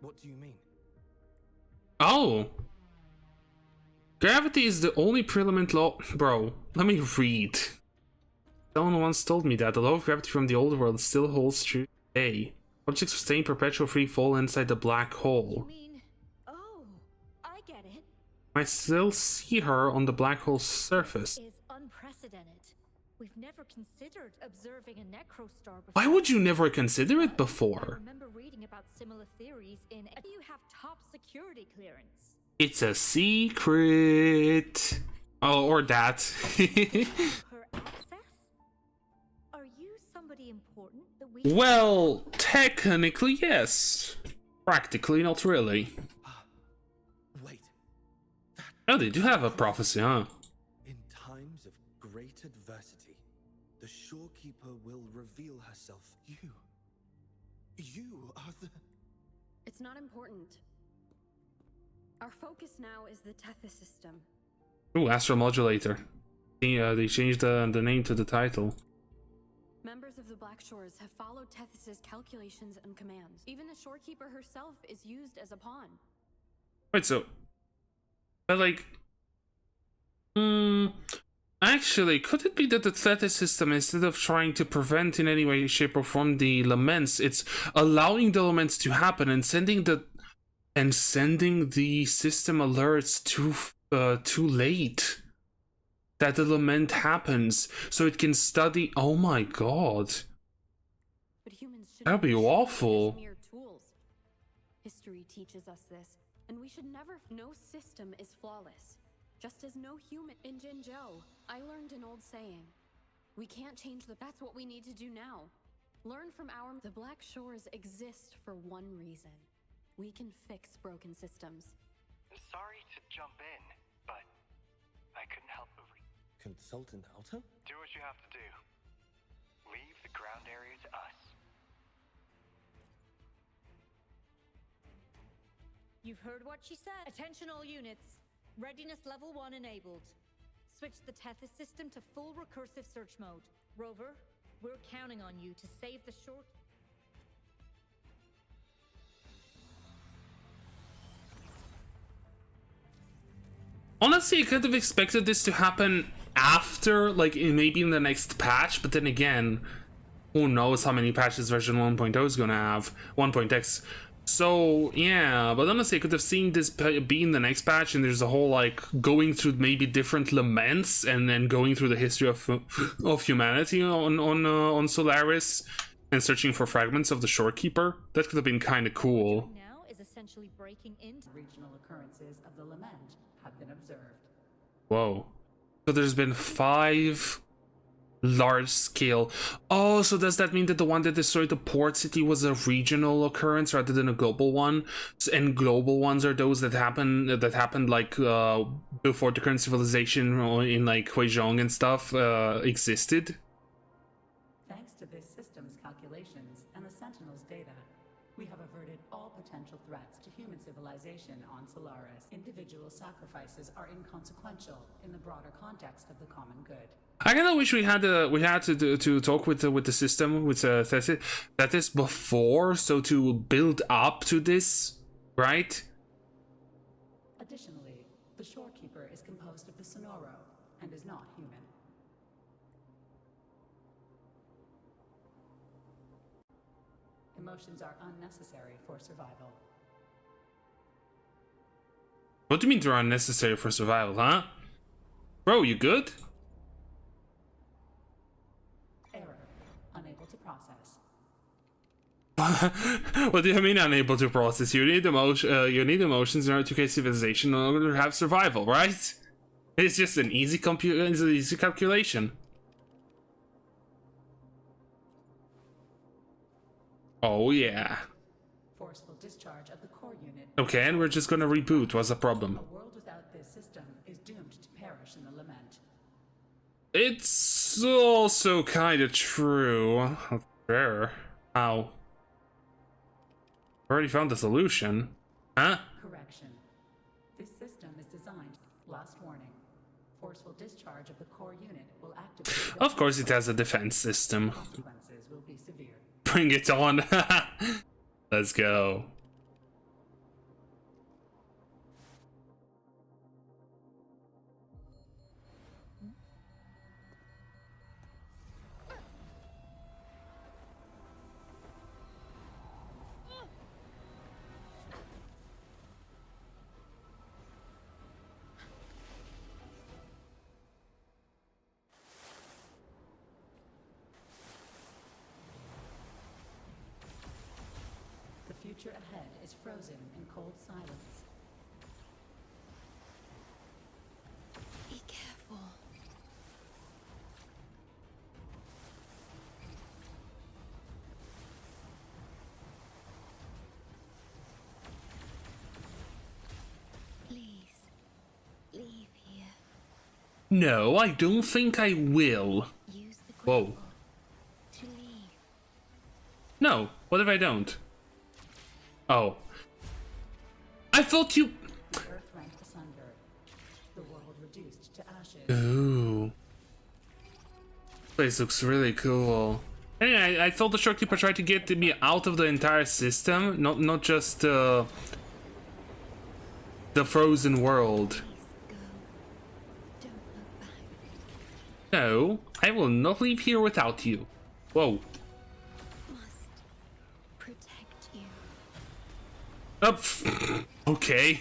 What do you mean? Oh! Gravity is the only pre-element law. Bro, let me read. Someone once told me that the law of gravity from the old world still holds true today. Objects stay in perpetual free fall inside the black hole. I still see her on the black hole's surface. Is unprecedented. We've never considered observing a necrostar before. Why would you never consider it before? I remember reading about similar theories in. You have top security clearance. It's a secret. Oh, or that. Her access? Are you somebody important that we? Well, technically yes. Practically not really. Oh, they do have a prophecy, huh? In times of great adversity, the Shorekeeper will reveal herself. You are the... It's not important. Our focus now is the Tethys system. Ooh, Astromodulator. They changed the name to the title. Members of the Black Shores have followed Tethys's calculations and commands. Even the Shorekeeper herself is used as a pawn. Wait, so... But like... Actually, could it be that the Tethys system, instead of trying to prevent in any way, shape, or form the laments, it's allowing the laments to happen and sending the system alerts too late that the lament happens, so it can study? Oh my god, but humans should that'd be awful. Mere tools. History teaches us this, and we should never. No system is flawless. Just as no human. In Jinzhou, I learned an old saying. We can't change that's what we need to do now. Learn from the Black Shores exist for one reason. We can fix broken systems. I'm sorry to jump in, but I couldn't help but Consultant Alta? do what you have to do. Leave the ground area to us. You've heard what she said. Attention all units. Readiness level 1 enabled. Switch the Tethys system to full recursive search mode. Rover, we're counting on you to save the shore. Honestly, I could have expected this to happen after, like maybe in the next patch, but then again, who knows how many patches version 1.0 is gonna have, 1.x. So yeah, but honestly, I could have seen this be in the next patch, and there's a whole like going through maybe different laments, and then going through the history of humanity on Solaris, and searching for fragments of the Shorekeeper. That could have been kind of cool. Now is essentially breaking into Regional occurrences of the lament have been observed. Whoa. So there's been 5 large scale. Oh, so does that mean that the one that destroyed the port city was a regional occurrence rather than a global one? And global ones are those that happened like before the current civilization in like Huizhong and stuff existed? Thanks to this system's calculations and the Sentinel's data, we have averted all potential threats to human civilization on Solaris. Individual sacrifices are inconsequential in the broader context of the common good. I kind of wish we had to talk with the system with Tethys before, so to build up to this, right? Additionally, the Shorekeeper is composed of the Sonoro and is not human. Emotions are unnecessary for survival. What do you mean they're unnecessary for survival, huh? Bro, you good? Error. Unable to process. What do you mean unable to process? You need emotions in order to create civilization in order to have survival, right? It's just an easy calculation. Oh yeah. Forceful discharge of the core unit. Okay, and we're just gonna reboot. What's the problem? A world without this system is doomed to perish in the lament. It's also kind of true. Rare. How? Already found the solution. Huh? Correction. This system is designed. Last warning. Forceful discharge of the core unit will activate. Of course it has a defense system. Consequences will be severe. Bring it on. Let's go. The future ahead is frozen in cold silence. Be careful. Please, leave here. No, I don't think I will. Use the Whoa. grapple to leave. No, what if I don't? Oh. I thought you... The earth rent asunder. The world reduced to ashes. Ooh. This place looks really cool. Anyway, I thought the shopkeeper tried to get me out of the entire system, not just the frozen world. Please go. Don't look back. No, I will not leave here without you. Whoa. Must protect you. Up. Okay.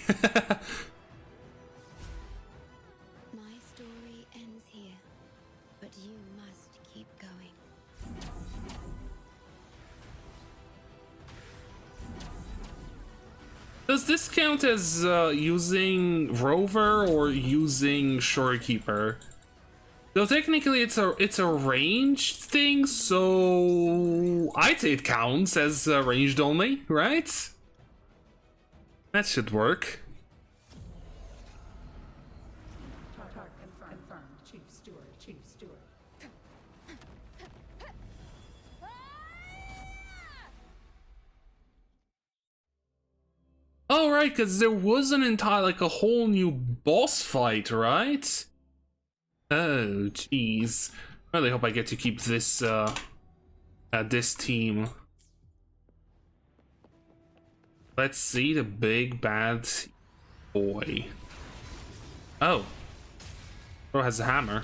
My story ends here, but you must keep going. Does this count as using Rover or using Shorekeeper? Though technically it's a ranged thing, so I'd say it counts as ranged only, right? That should work. Confirmed. Chief Steward. Chief Steward. Oh right, because there was an entire, like a whole new boss fight, right? Oh jeez. I really hope I get to keep this this team. Let's see the big bad boy. Oh. Bro has a hammer.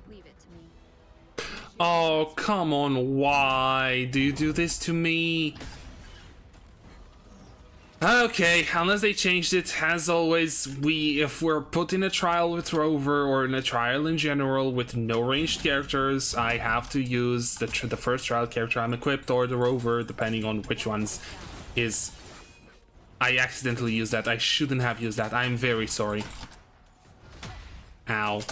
Leave it to me. Oh, come on, why do you do this to me? Okay, unless they changed it, as always, if we're put in a trial with Rover or in a trial in general with no ranged characters, I have to use the first trial character I'm equipped or the Rover, depending on which one's is. I accidentally used that. I shouldn't have used that. I'm very sorry. Ow.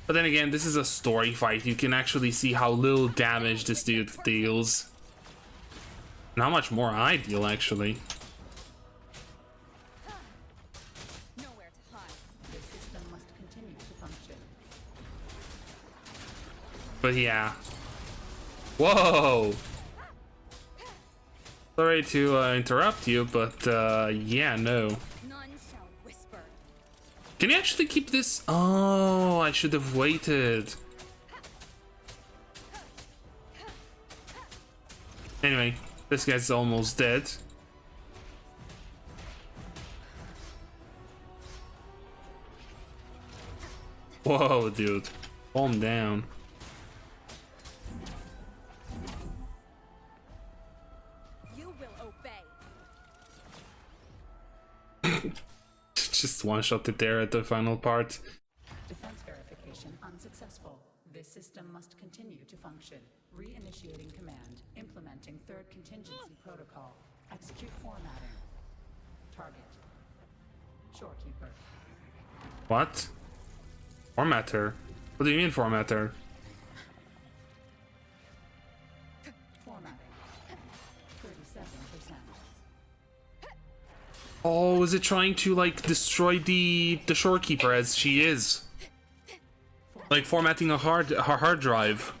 But then again, this is a story fight. You can actually see how little damage this dude deals. And how much more I deal, actually. Nowhere to hide. The system must continue to function. But yeah. Whoa! Sorry to interrupt you, but yeah, no. None shall whisper. Can you actually keep this? Oh, I should have waited. Anyway, this guy's almost dead. Whoa, dude. Calm down. You will obey. Just one-shot it there at the final part. Defense verification unsuccessful. This system must continue to function. Reinitiating command. Implementing third contingency protocol. Execute formatting. Target. Shorekeeper. What? Formatter? What do you mean formatter? Formatting. 37%. Oh, is it trying to like destroy the shorekeeper as she is? Like formatting her hard drive.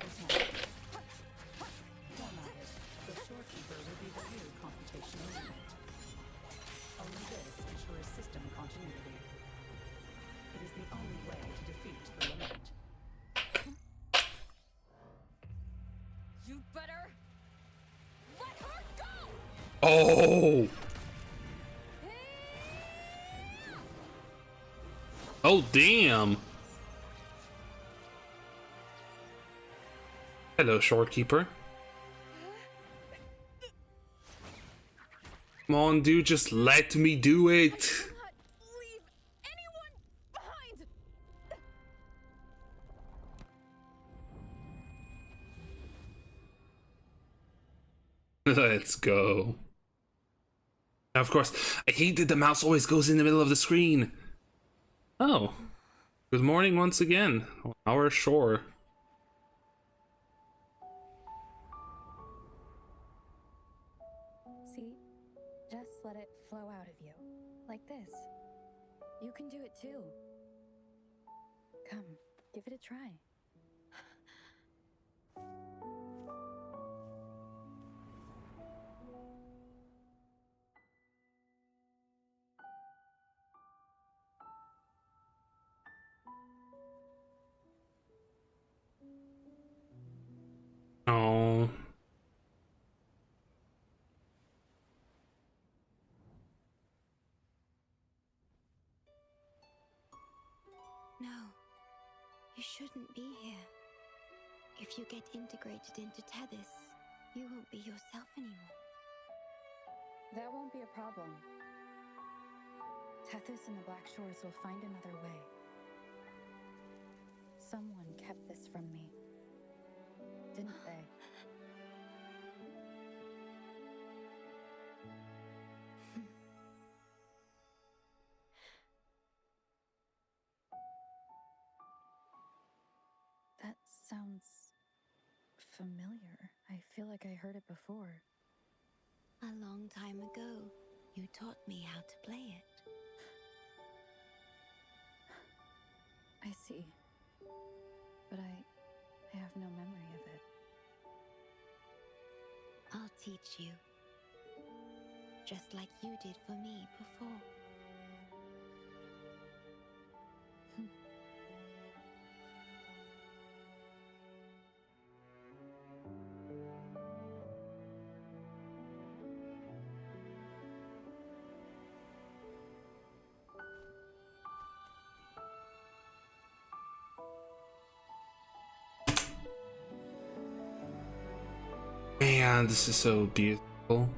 The shorekeeper will be the new computational unit. Only this ensures system continuity. It is the only way to defeat the lament. You better let her go. Oh! Oh, damn! Hello, shorekeeper. Come on, dude, just let me do it! Not leave anyone behind. Let's go. Now, of course, I hate that the mouse always goes in the middle of the screen. Oh. Good morning once again. On our shore. See? Just let it flow out of you. Like this. You can do it too. Come, give it a try. Oh. No, you shouldn't be here. If you get integrated into Tethys, you won't be yourself anymore. That won't be a problem. Tethys and the Black Shores will find another way. Someone kept this from me, didn't they? That sounds familiar. I feel like I heard it before. A long time ago, you taught me how to play it. I see. But I have no memory of it. I'll teach you. Just like you did for me before. Man, this is so beautiful.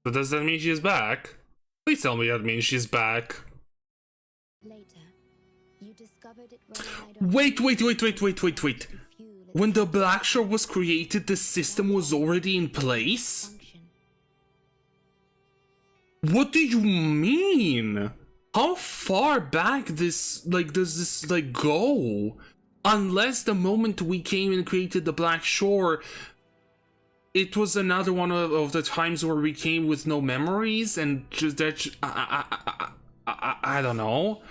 So does that mean she's back? Please tell me that means she's back. Later, you discovered it relied on Wait. When the Black Shore was created, the system was already in place? What do you mean? How far back does this go? Unless the moment we came and created the Black Shore, it was another one of the times where we came with no memories and just that. I don't know.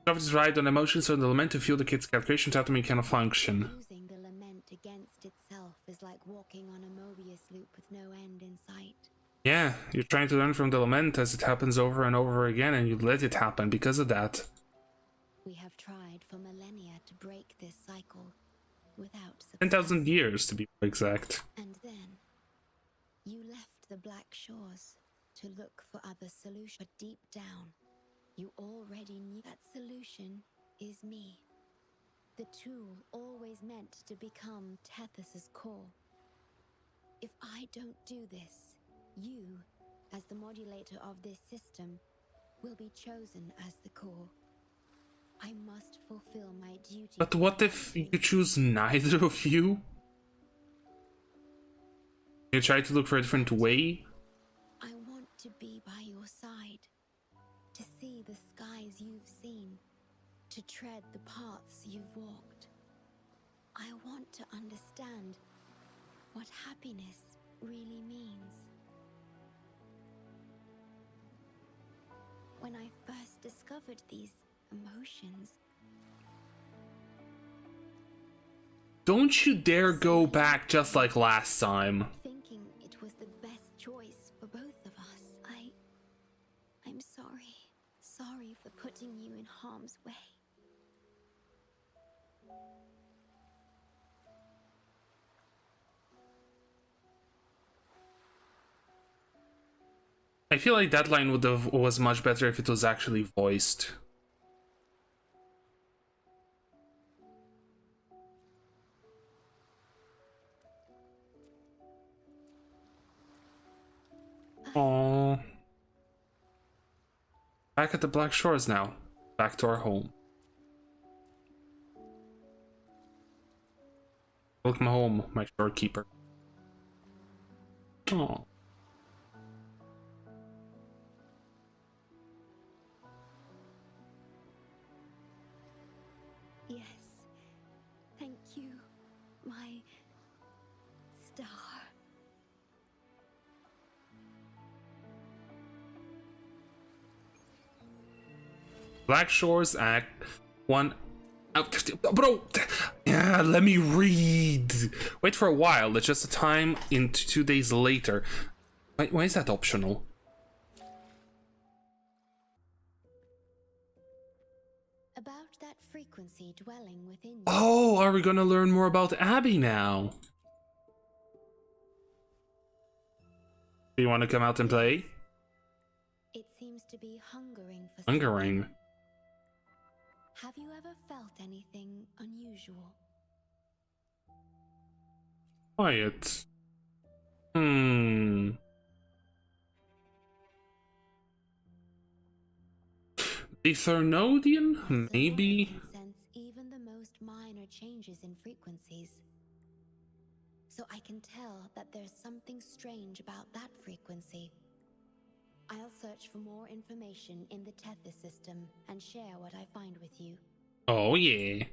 Is right on emotions on the lament to fuel the kid's calculations out to make kind of function. Using the lament against itself is like walking on a Mobius loop with no end in sight. Yeah, you're trying to learn from the lament as it happens over and over again, and you let it happen because of that. We have tried for millennia to break this cycle without success. 10,000 years to be exact. And then you left the Black Shores to look for other solutions. But deep down, you already knew that solution is me. The tool always meant to become Tethys's core. If I don't do this, you, as the modulator of this system, will be chosen as the core. I must fulfill my duty. But what if you choose neither of you? You try to look for a different way? I want to be by your side, to see the skies you've seen, to tread the paths you've walked. I want to understand what happiness really means. When I first discovered these emotions, Don't you dare go back just like last time. thinking it was the best choice for both of us, I'm sorry. Sorry for putting you in harm's way. I feel like that line was much better if it was actually voiced. Aww. Back at the Black Shores now. Back to our home. Welcome home, my shorekeeper. Aww. Yes, thank you, my star. Black Shores Act 1. Bro, yeah, let me read. Wait for a while. It's just a time in 2 days later. Why is that optional? About that frequency dwelling within you. Oh, are we gonna learn more about Abby now? Do you want to come out and play? It seems to be hungering for Hungering. something. Have you ever felt anything unusual? Quiet. The Thernodian? Maybe? Can sense even the most minor changes in frequencies. So I can tell that there's something strange about that frequency. I'll search for more information in the Tethys system and share what I find with you. Oh, yeah.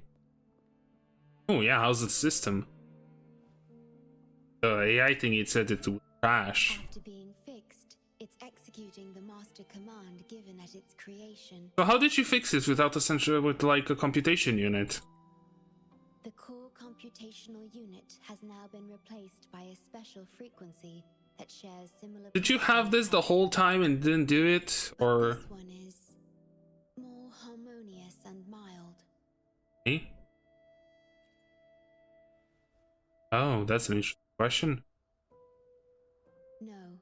Oh, yeah, how's the system? The AI thing it said it would crash. After being fixed, it's executing the master command given at its creation. So how did you fix this without with like a computation unit? The core computational unit has now been replaced by a special frequency that shares similar. Did you have this the whole time and didn't do it, or? This one is more harmonious and mild. Eh? Oh, that's an interesting question. No.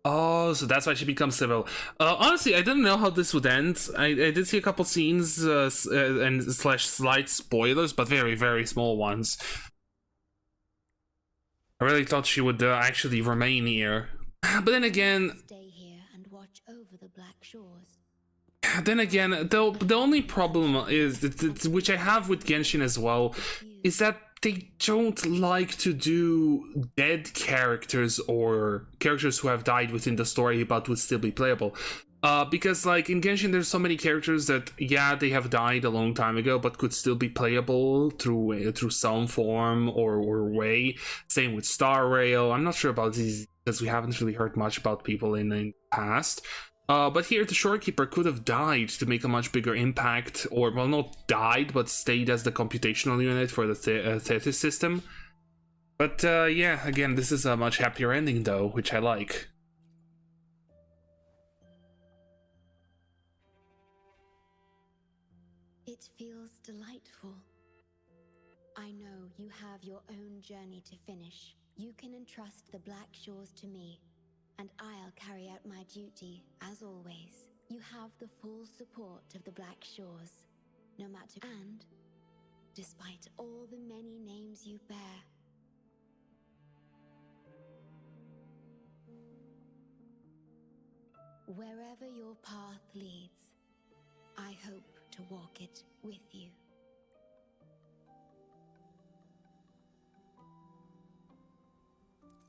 Oh, so that's why she becomes civil. Honestly, I didn't know how this would end. I did see a couple scenes and slash slight spoilers, but very, very small ones. I really thought she would actually remain here. But then again... Stay here and watch over the Black Shores. Then again, the only problem is, which I have with Genshin as well, is that they don't like to do dead characters or characters who have died within the story but would still be playable. Because like in Genshin there's so many characters that, yeah, they have died a long time ago but could still be playable through some form or way. Same with Star Rail. I'm not sure about these because we haven't really heard much about people in the past. But here the Shorekeeper could have died to make a much bigger impact, or, well, not died, but stayed as the computational unit for the Tethys system. But yeah, again, this is a much happier ending though, which I like. It feels delightful. I know you have your own journey to finish. You can entrust the Black Shores to me, and I'll carry out my duty, as always. You have the full support of the Black Shores, no matter. And, despite all the many names you bear, wherever your path leads, I hope to walk it with you.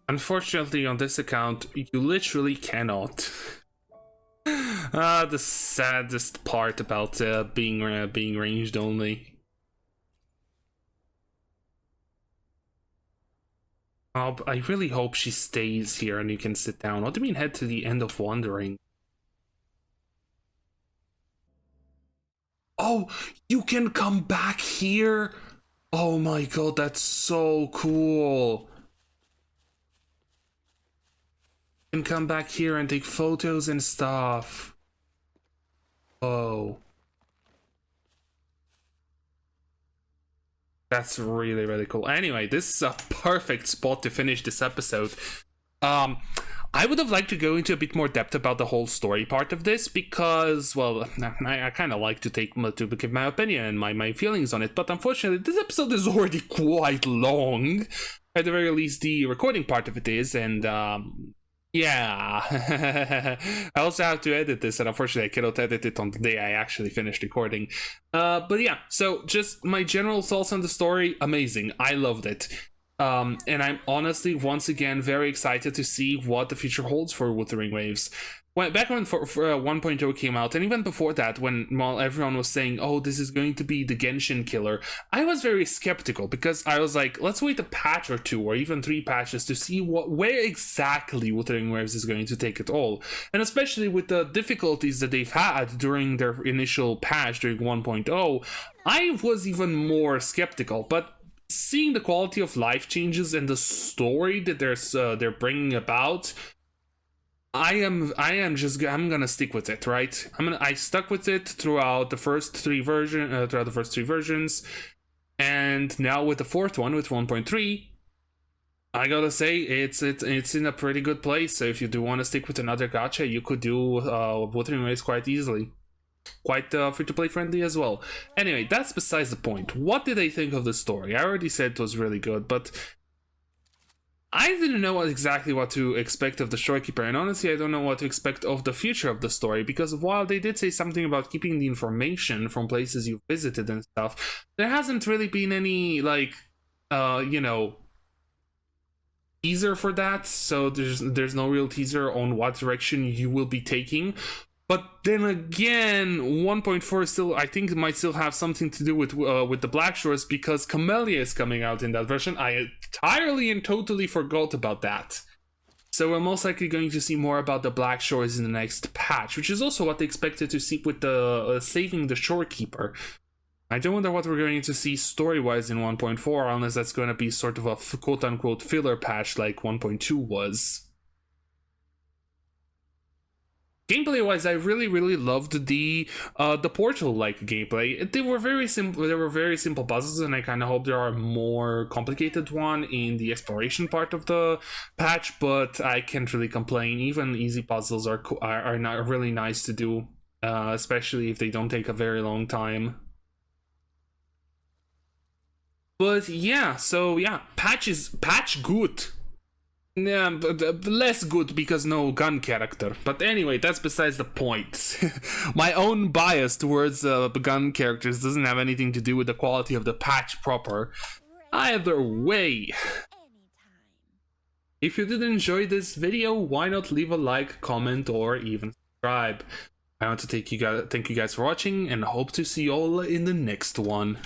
Unfortunately, on this account, you literally cannot. The saddest part about being ranged only. Oh, I really hope she stays here and you can sit down. What do you mean head to the end of Wandering? Oh, you can come back here? Oh my god, that's so cool. You can come back here and take photos and stuff. Oh. That's really, really cool. Anyway, this is a perfect spot to finish this episode. I would have liked to go into a bit more depth about the whole story part of this because, well, I kind of like to give my opinion and my feelings on it, but unfortunately, this episode is already quite long. At the very least, the recording part of it is, and yeah. I also have to edit this, and unfortunately I cannot edit it on the day I actually finished recording. But yeah, so just my general thoughts on the story, amazing. I loved it. And I'm honestly, once again, very excited to see what the future holds for Wuthering Waves. Back when for 1.0 came out, and even before that, when everyone was saying, oh, this is going to be the Genshin killer, I was very skeptical because I was like, let's wait a patch or 2 or even 3 patches to see where exactly Wuthering Waves is going to take it all. And especially with the difficulties that they've had during their initial patch during 1.0, I was even more skeptical. But seeing the quality of life changes and the story that they're bringing about, I'm gonna stick with it, right? I stuck with it throughout the first 3 versions, and now with the 4th one, with 1.3, I gotta say it's in a pretty good place. So if you do want to stick with another gacha, you could do Wuthering Waves quite easily. Quite free-to-play friendly as well. Anyway, that's besides the point. What did I think of the story? I already said it was really good, but I didn't know exactly what to expect of the Shorekeeper, and honestly I don't know what to expect of the future of the story, because while they did say something about keeping the information from places you've visited and stuff, there hasn't really been any, like, teaser for that, so there's no real teaser on what direction you will be taking. But then again, 1.4 still, I think it might still have something to do with the Black Shores, because Camellia is coming out in that version. I entirely and totally forgot about that. So we're most likely going to see more about the Black Shores in the next patch, which is also what they expected to see with the saving the Shorekeeper. I do wonder what we're going to see story-wise in 1.4, unless that's going to be sort of a quote-unquote filler patch like 1.2 was. Gameplay-wise, I really loved the Portal-like gameplay. They were very simple. There were very simple puzzles, and I kind of hope there are more complicated one in the exploration part of the patch. But I can't really complain. Even easy puzzles are not really nice to do, especially if they don't take a very long time. But yeah, so yeah, patch good. Yeah, but less good because no gun character. But anyway, that's besides the point. My own bias towards gun characters doesn't have anything to do with the quality of the patch proper. Either way. If you did enjoy this video, why not leave a like, comment, or even subscribe? I want to thank you guys for watching, and hope to see you all in the next one.